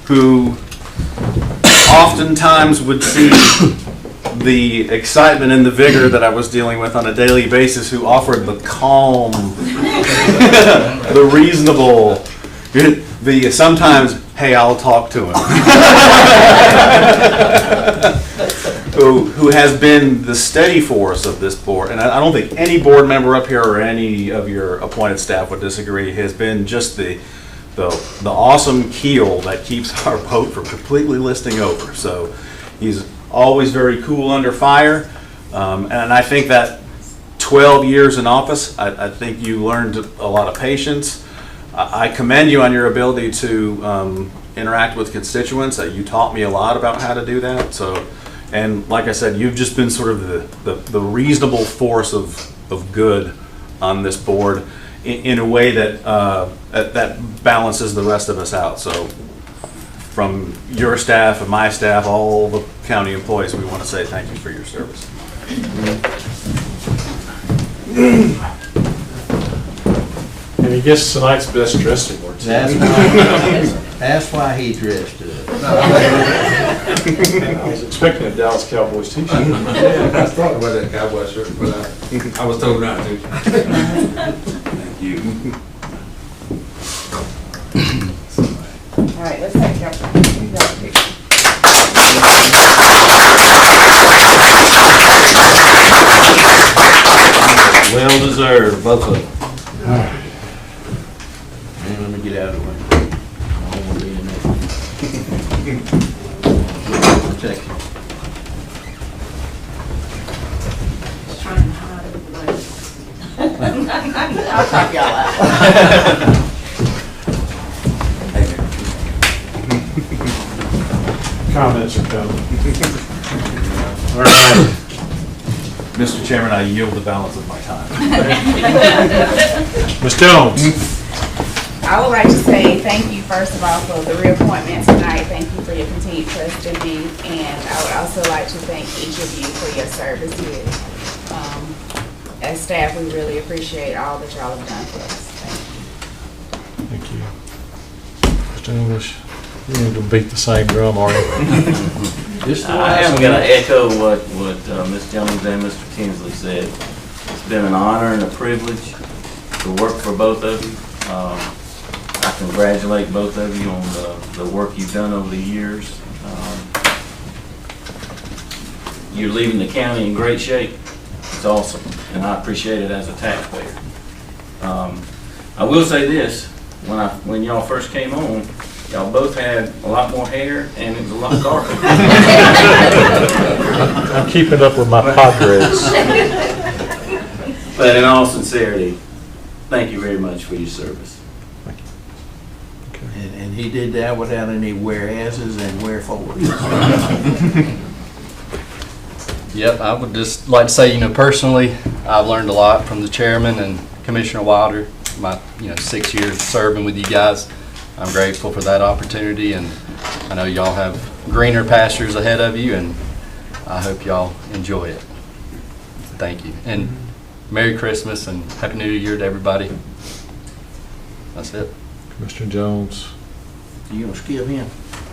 [SPEAKER 3] who oftentimes would see the excitement and the vigor that I was dealing with on a daily basis, who offered the calm, the reasonable, the sometimes, hey, I'll talk to him. Who has been the steady force of this board, and I don't think any board member up here or any of your appointed staff would disagree, has been just the awesome keel that keeps our boat from completely listing over. So he's always very cool under fire, and I think that 12 years in office, I think you learned a lot of patience. I commend you on your ability to interact with constituents. You taught me a lot about how to do that. So, and like I said, you've just been sort of the reasonable force of good on this board in a way that that balances the rest of us out. So from your staff and my staff, all the county employees, we want to say thank you for your service.
[SPEAKER 2] And he gets tonight's best dressed award.
[SPEAKER 7] That's why he dressed up.
[SPEAKER 2] I was expecting a Dallas Cowboys t-shirt.
[SPEAKER 11] Yeah, I thought about that cowboy shirt, but I was told not to. Thank you.
[SPEAKER 1] All right, let's take y'all picture.
[SPEAKER 7] Well deserved, both of them. And let me get out of the way. I don't want to be in there. Check.
[SPEAKER 1] Just trying to hide everybody. I'll talk y'all out.
[SPEAKER 2] Comments are coming. All right.
[SPEAKER 3] Mr. Chairman, I yield the balance of my time.
[SPEAKER 2] Ms. Jones.
[SPEAKER 1] I would like to say thank you, first of all, for the reappointment tonight. Thank you for your continued trust in me. And I would also like to thank each of you for your service here. As staff, we really appreciate all that y'all have done for us. Thank you.
[SPEAKER 2] Thank you. Mr. English, you need to beat the same drum, are you?
[SPEAKER 8] I am going to echo what Ms. Jones and Mr. Kinsley said. It's been an honor and a privilege to work for both of you. I congratulate both of you on the work you've done over the years. You're leaving the county in great shape. It's awesome, and I appreciate it as a taxpayer. I will say this, when y'all first came on, y'all both had a lot more hair and it was a lot darker.
[SPEAKER 2] I'm keeping up with my Padres.
[SPEAKER 8] But in all sincerity, thank you very much for your service.
[SPEAKER 7] And he did that without any whereases and wherefores.
[SPEAKER 10] Yep, I would just like to say, personally, I've learned a lot from the chairman and Commissioner Wilder. My, 6 years serving with you guys. I'm grateful for that opportunity, and I know y'all have greener pastures ahead of you, and I hope y'all enjoy it. Thank you. And Merry Christmas and Happy New Year to everybody. That's it.
[SPEAKER 2] Mr. Jones.
[SPEAKER 7] You gonna skip him?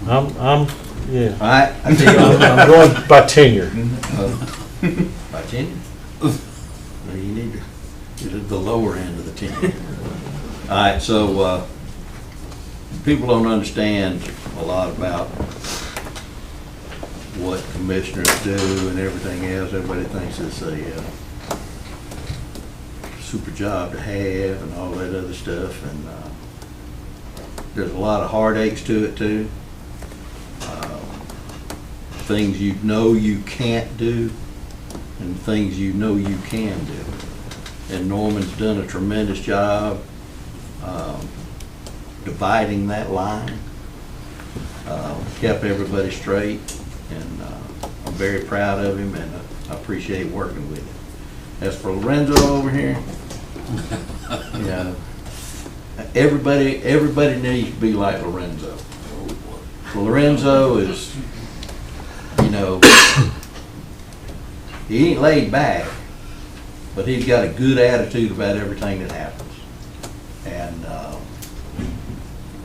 [SPEAKER 2] Yeah.
[SPEAKER 7] All right, I tell you what.
[SPEAKER 2] I'm going by tenure.
[SPEAKER 7] By tenure? No, you need to get at the lower end of the tenure. All right, so people don't understand a lot about what commissioners do and everything else. Everybody thinks it's a super job to have and all that other stuff, and there's a lot of heartaches to it too. Things you know you can't do and things you know you can do. And Norman's done a tremendous job. dividing that line. Kept everybody straight, and I'm very proud of him, and I appreciate working with him. As for Lorenzo over here, you know, everybody needs to be like Lorenzo. Lorenzo is, you know, he ain't laid back, but he's got a good attitude about everything that happens. And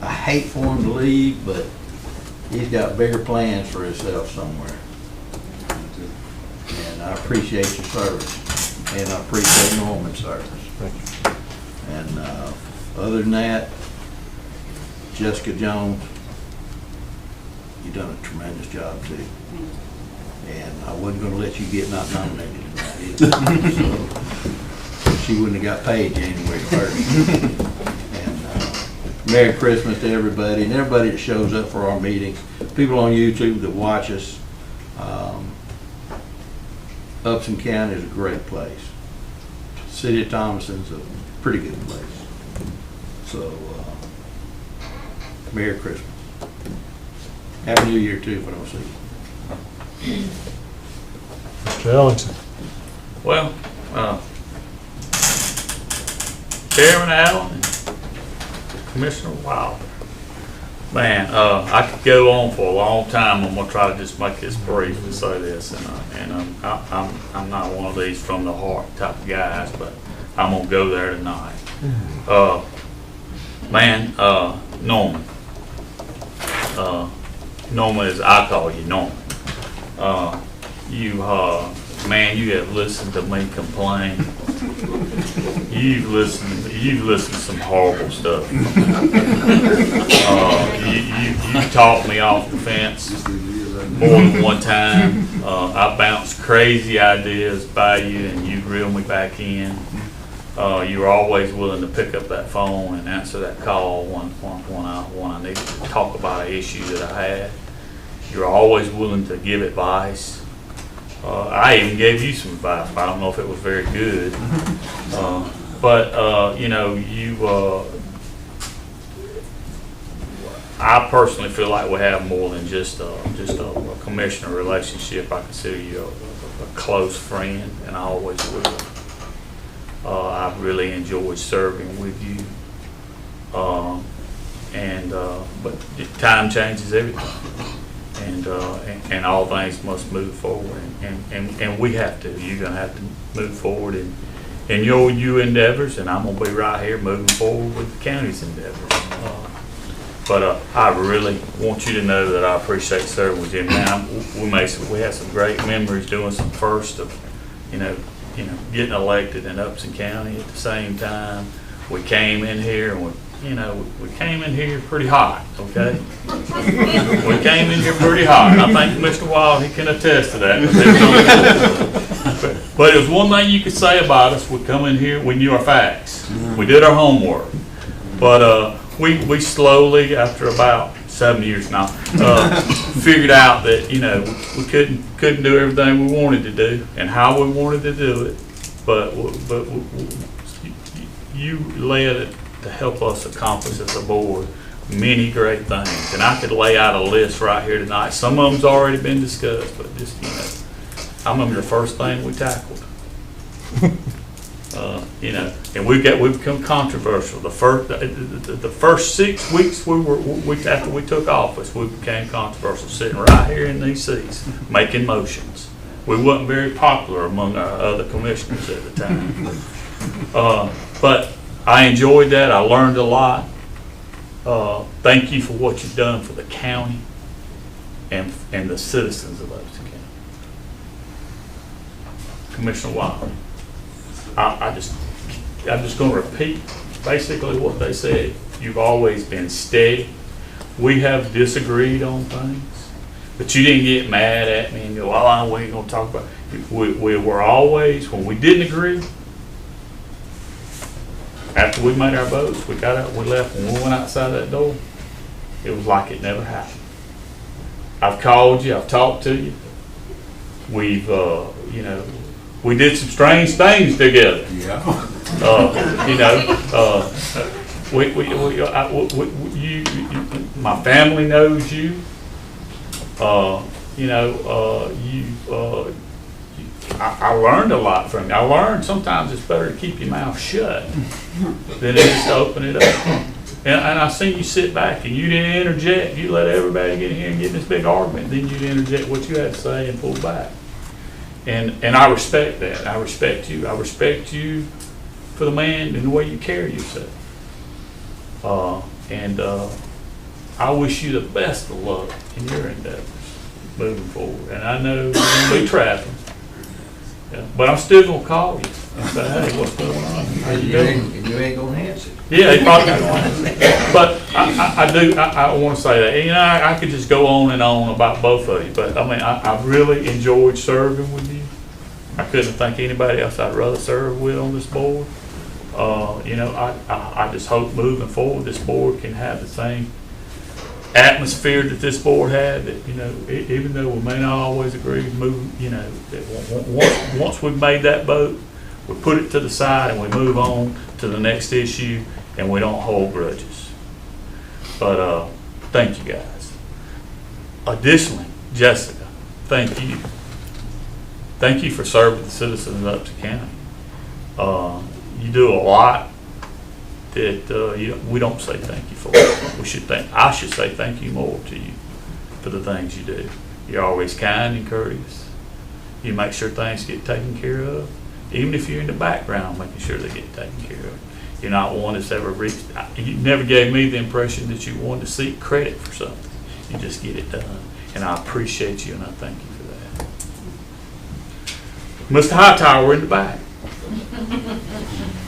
[SPEAKER 7] I hate for him to leave, but he's got bigger plans for himself somewhere. And I appreciate your service, and I appreciate Norman's service. And other than that, Jessica Jones, you've done a tremendous job too. And I wasn't gonna let you get not nominated tonight either. So, she wouldn't have got paid January 1st. And Merry Christmas to everybody, and everybody that shows up for our meetings, people on YouTube that watch us. Upson County is a great place. City of Thomason's a pretty good place. So, Merry Christmas. Happy New Year too, if I don't see you.
[SPEAKER 2] Mr. Ellingson.
[SPEAKER 6] Well, Chairman Allen and Commissioner Wilder. Man, I could go on for a long time. I'm gonna try to just make this brief and say this, and I'm not one of these from the heart type of guys, but I'm gonna go there tonight. Norman. Norman, as I call you, Norman. You have listened to me complain. You've listened to some horrible stuff. You talked me off the fence more than one time. I bounced crazy ideas by you, and you reeled me back in. You were always willing to pick up that phone and answer that call when I needed to talk about an issue that I had. You were always willing to give advice. I even gave you some advice, but I don't know if it was very good. I personally feel like we have more than just a commissioner relationship. I consider you a close friend, and I always will. I've really enjoyed serving with you. But time changes everything. And all things must move forward, and we have to. You're gonna have to move forward in your endeavors, and I'm gonna be right here moving forward with the county's endeavors. But I really want you to know that I appreciate serving with you. Man, we had some great memories doing some first of, getting elected in Upson County at the same time. We came in here and we came in here pretty hot, okay? We came in here pretty hot. I think Mr. Wild, he can attest to that. But there's one thing you could say about us. We come in here, we knew our facts. We did our homework. But we slowly, after about 7 years now, figured out that, we couldn't do everything we wanted to do and how we wanted to do it. But you led it to help us accomplish as a board many great things, and I could lay out a list right here tonight. Some of them's already been discussed, but just I remember the first thing we tackled. And we've become controversial. The first 6 weeks after we took office, we became controversial, sitting right here in these seats, making motions. We wasn't very popular among our other commissioners at the time, but I enjoyed that. I learned a lot. Thank you for what you've done for the county and the citizens of Upson County. Commissioner Wilder, I'm just going to repeat basically what they said. You've always been steady. We have disagreed on things, but you didn't get mad at me and go, "Well, we ain't going to talk about it." We were always, when we didn't agree, after we made our votes, we got up, we left. When we went outside that door, it was like it never happened. I've called you, I've talked to you. We've, we did some strange things together.
[SPEAKER 11] Yeah.
[SPEAKER 6] My family knows you. I learned a lot from you. I learned sometimes it's better to keep your mouth shut than it is to open it up. And I seen you sit back and you didn't interject. You let everybody get in here and get in this big argument. Then you'd interject what you had to say and pull back. And I respect that. I respect you. I respect you for the man and the way you carry yourself. I wish you the best of luck in your endeavors moving forward. And I know you're going to be traveling. Yeah, but I'm still going to call you and say, hey, what's going on? How you doing?
[SPEAKER 7] And you ain't gonna answer.
[SPEAKER 6] Yeah, he probably not going to answer. But I want to say that. And, I could just go on and on about both of you. But, I mean, I've really enjoyed serving with you. I couldn't think anybody else I'd rather serve with on this board. I just hope moving forward, this board can have the same atmosphere that this board had, that, even though we may not always agree, that once we've made that vote, we put it to the side and we move on to the next issue and we don't hold grudges. But thank you guys. Additionally, Jessica, thank you. Thank you for serving the citizens of Upton County. You do a lot that we don't say thank you for. I should say thank you more to you for the things you do. You're always kind and courteous. You make sure things get taken care of, even if you're in the background, making sure they get taken care of. You're not one that's ever reached. You never gave me the impression that you wanted to seek credit for something. You just get it done, and I appreciate you and I thank you for that. Mr. Hightower, we're in the back.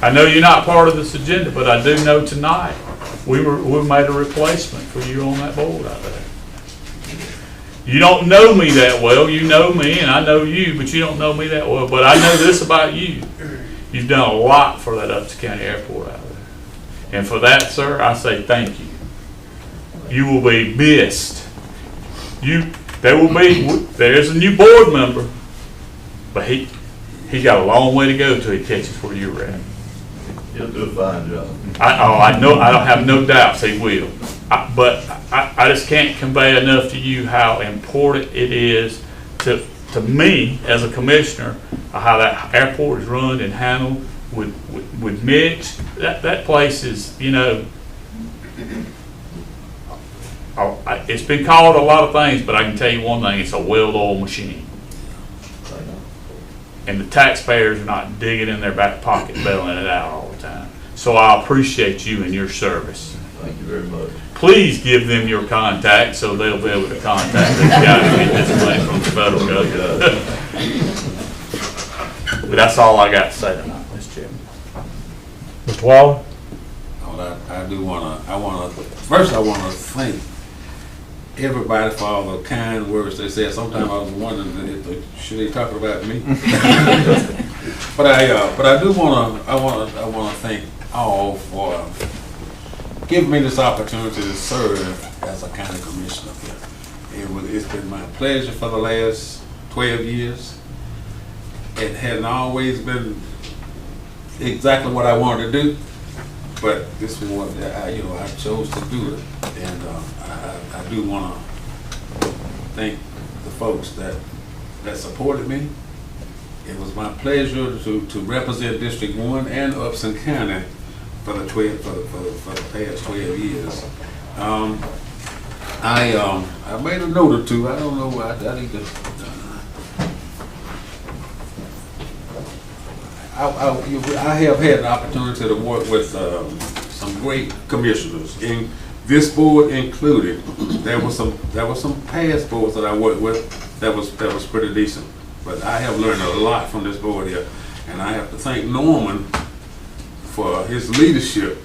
[SPEAKER 6] I know you're not part of this agenda, but I do know tonight we made a replacement for you on that board out there. You don't know me that well. You know me and I know you, but you don't know me that well. But I know this about you. You've done a lot for that Upton County Airport out there. And for that, sir, I say thank you. You will be missed. There's a new board member, but he got a long way to go till he catches where you're at.
[SPEAKER 7] He'll do a fine job.
[SPEAKER 6] I know. I don't have no doubts he will. But I just can't convey enough to you how important it is to me as a commissioner, how that airport is run and handled with Mitch. That place is, it's been called a lot of things, but I can tell you one thing: it's a well-oiled machine. And the taxpayers are not digging in their back pocket, bailing it out all the time. So I appreciate you and your service.
[SPEAKER 7] Thank you very much.
[SPEAKER 6] Please give them your contact so they'll be able to contact this guy to get this money from the federal government. But that's all I got to say tonight, Mr. Chairman.
[SPEAKER 2] Mr. Waller?
[SPEAKER 11] I want to thank everybody for all the kind words they said. Sometimes I was wondering if should they talking about me. but I do want to thank all for giving me this opportunity to serve as a county commissioner here. It's been my pleasure for the last 12 years. It hadn't always been exactly what I wanted to do, but this was what I chose to do it, and I do want to thank the folks that supported me. It was my pleasure to represent District 1 and Upton County for the past 12 years. I made a note or two. I don't know. I need to. I have had an opportunity to work with some great commissioners, in this board included. There was some past boards that I worked with that was pretty decent, but I have learned a lot from this board here, and I have to thank Norman for his leadership.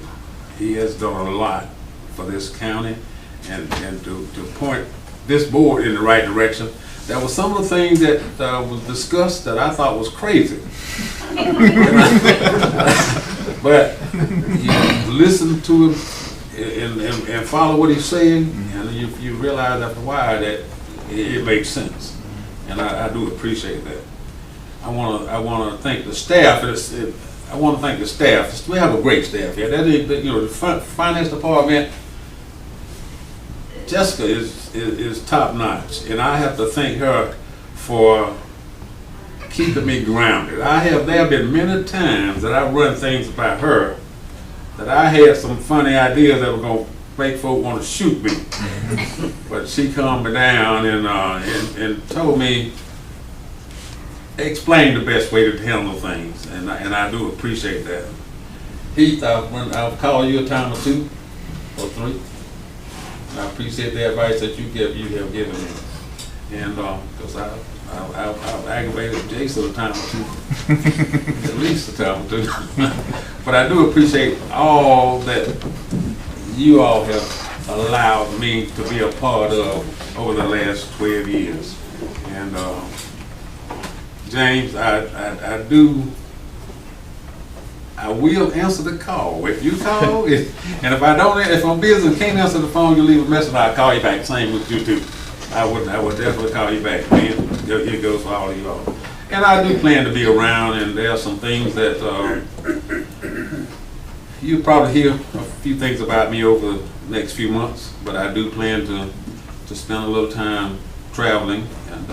[SPEAKER 11] He has done a lot for this county and to point this board in the right direction. There were some of the things that was discussed that I thought was crazy. But you listen to him and follow what he's saying, and you realize after a while that it makes sense. And I do appreciate that. I want to thank the staff. I want to thank the staff. We have a great staff here. The finance department Jessica is top notch, and I have to thank her for keeping me grounded. There have been many times that I run things by her that I had some funny ideas that were gonna make folk want to shoot me, but she calmed me down and told me, explain the best way to handle things, and I do appreciate that. Heath, I've called you a time or two or three. I appreciate the advice that you have given me, and because I've aggravated Jason a time or two, at least a time or two. But I do appreciate all that you all have allowed me to be a part of over the last 12 years. And James, I will answer the call. If you call, and if I'm busy and can't answer the phone, you leave a message, I'll call you back. Same with you too. I would definitely call you back, man. It goes for all of you all. And I do plan to be around, and there are some things that you'll probably hear a few things about me over the next few months, but I do plan to spend a little time traveling, and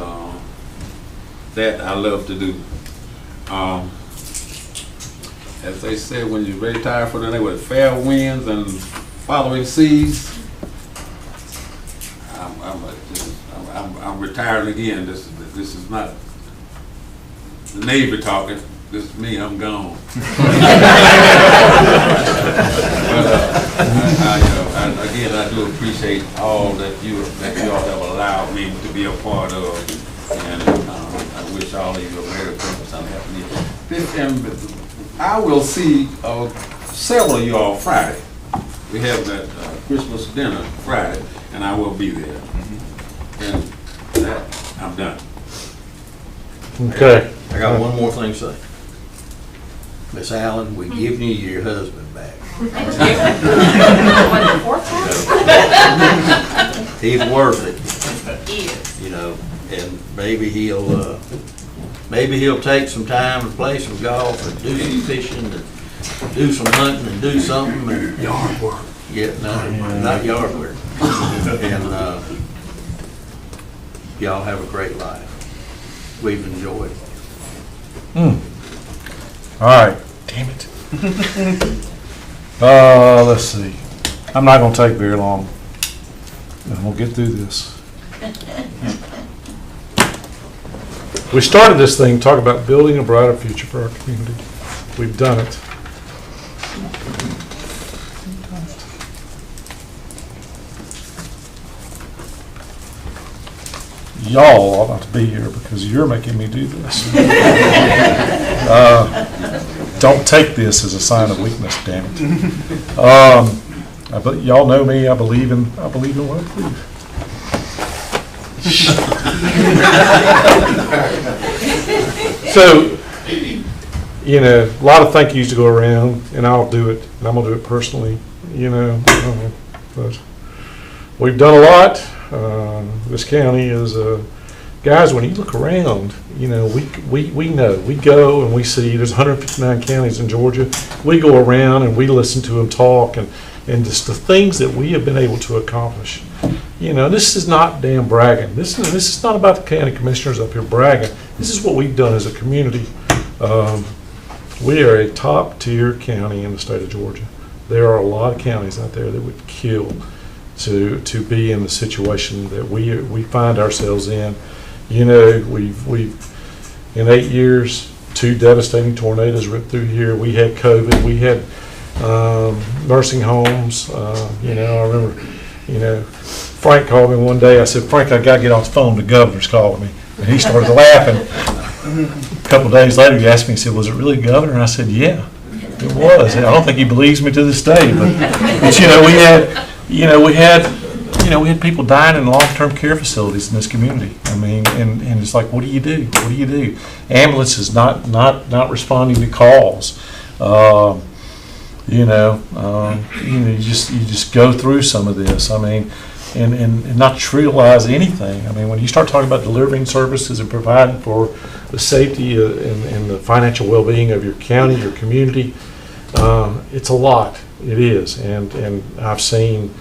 [SPEAKER 11] that I love to do. As they say, when you retire for the day with fair winds and following seas, I'm retiring again. This is not the Navy talking. This is me. I'm gone. But again, I do appreciate all that you all have allowed me to be a part of, and I wish all of you a Merry Christmas and Happy New Year. I will see several of you all Friday. We have that Christmas dinner Friday, and I will be there. And that, I'm done.
[SPEAKER 2] Okay.
[SPEAKER 7] I got one more thing to say. Miss Allen, we're giving you your husband back. He's worth it. You know, and maybe he'll take some time and play some golf and do some fishing and do some hunting and do something. And
[SPEAKER 11] Yard work.
[SPEAKER 7] Yeah, no, not yard work. And y'all have a great life. We've enjoyed it.
[SPEAKER 2] All right. Damn it. Let's see. I'm not going to take very long. And we'll get through this. We started this thing talking about building a brighter future for our community. We've done it. Y'all ought not to be here because you're making me do this. Don't take this as a sign of weakness, damn it. But y'all know me. I believe in what I believe. So, you know, a lot of thank yous to go around, and I'll do it, and I'm gonna do it personally. You know, but we've done a lot. This county is, guys, when you look around, you know, we know, we go and we see, there's 159 counties in Georgia. We go around and we listen to them talk and just the things that we have been able to accomplish. You know, this is not damn bragging. This is not about the county commissioners up here bragging. This is what we've done as a community. We are a top tier county in the state of Georgia. There are a lot of counties out there that would kill to be in the situation that we find ourselves in. You know, we've in 8 years, 2 devastating tornadoes ripped through here. We had COVID. We had nursing homes. You know, I remember, you know, Frank called me one day. I said, Frank, I got to get off the phone. The governor's calling me. And he started laughing. A couple of days later, he asked me, he said, was it really the governor? And I said, yeah, it was. I don't think he believes me to this day. But you know, we had people dying in long-term care facilities in this community. I mean, and it's like, what do you do? What do you do? Ambulances not responding to calls. You just go through some of this. I mean, and not trivialize anything. I mean, when you start talking about delivering services and providing for the safety and the financial well-being of your county, your community, it's a lot. It is, and I've seen,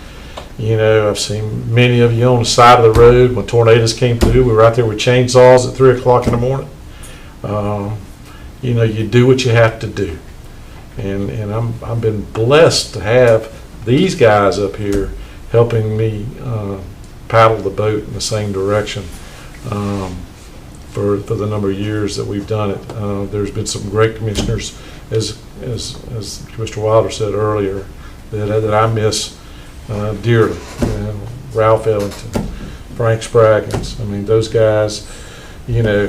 [SPEAKER 2] You know, I've seen many of you on the side of the road when tornadoes came through. We were out there with chainsaws at 3 o'clock in the morning. You know, you do what you have to do. And I've been blessed to have these guys up here helping me paddle the boat in the same direction for the number of years that we've done it. There's been some great commissioners, as Mr. Wilder said earlier, that I miss dearly. You know, Ralph Ellington, Frank Spraggins. I mean, those guys, you know,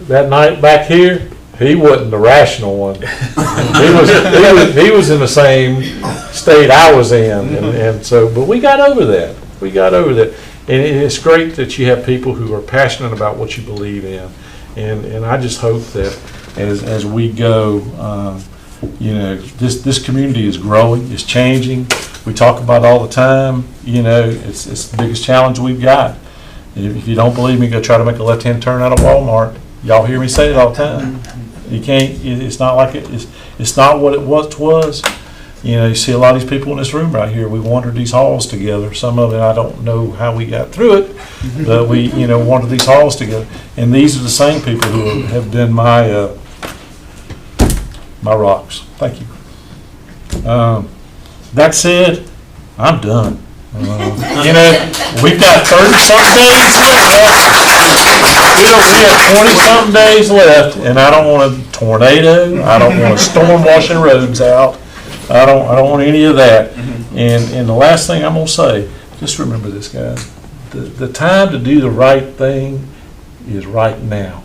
[SPEAKER 2] that night back here, he wasn't the rational one. He was in the same state I was in, and so, but we got over that. We got over that, and it's great that you have people who are passionate about what you believe in, and I just hope that as we go, you know, this community is growing, it's changing. We talk about it all the time. You know, it's the biggest challenge we've got. If you don't believe me, go try to make a left-hand turn out of Walmart. Y'all hear me say it all the time. You can't. It's not like it's not what it was. You know, you see a lot of these people in this room right here. We wandered these halls together. Some of it I don't know how we got through it, but we, you know, wandered these halls together. And these are the same people who have been my my rocks. Thank you. That said, I'm done. You know, we've got 30-something days left. We have 20-something days left, and I don't want a tornado. I don't want a storm washing roads out. I don't want any of that. And the last thing I'm gonna say, just remember this, guys. The time to do the right thing is right now.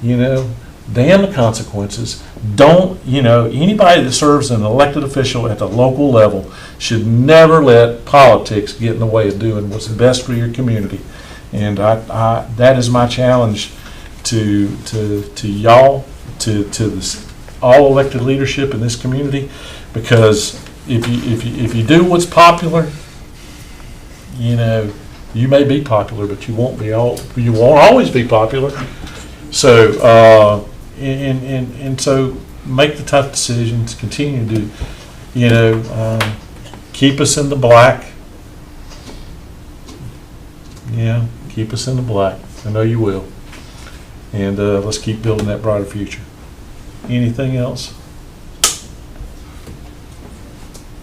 [SPEAKER 2] You know, damn the consequences. Don't, you know, anybody that serves an elected official at the local level should never let politics get in the way of doing what's best for your community. And that is my challenge to y'all, to this all elected leadership in this community, because if you do what's popular, you know, you may be popular, but you won't always be popular. So and so make the tough decisions, continue to, you know, keep us in the black. Yeah, keep us in the black. I know you will. And let's keep building that brighter future. Anything else?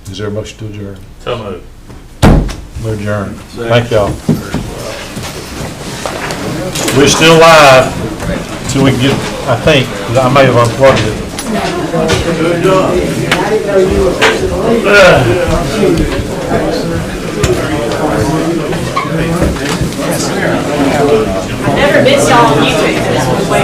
[SPEAKER 2] Is there a motion to adjourn?
[SPEAKER 6] So moved.
[SPEAKER 2] We're adjourned. Thank y'all. We're still live until we can get, I think, 'cause I may have unplugged it.
[SPEAKER 9] Good job.
[SPEAKER 4] I never missed y'all on YouTube. This was way.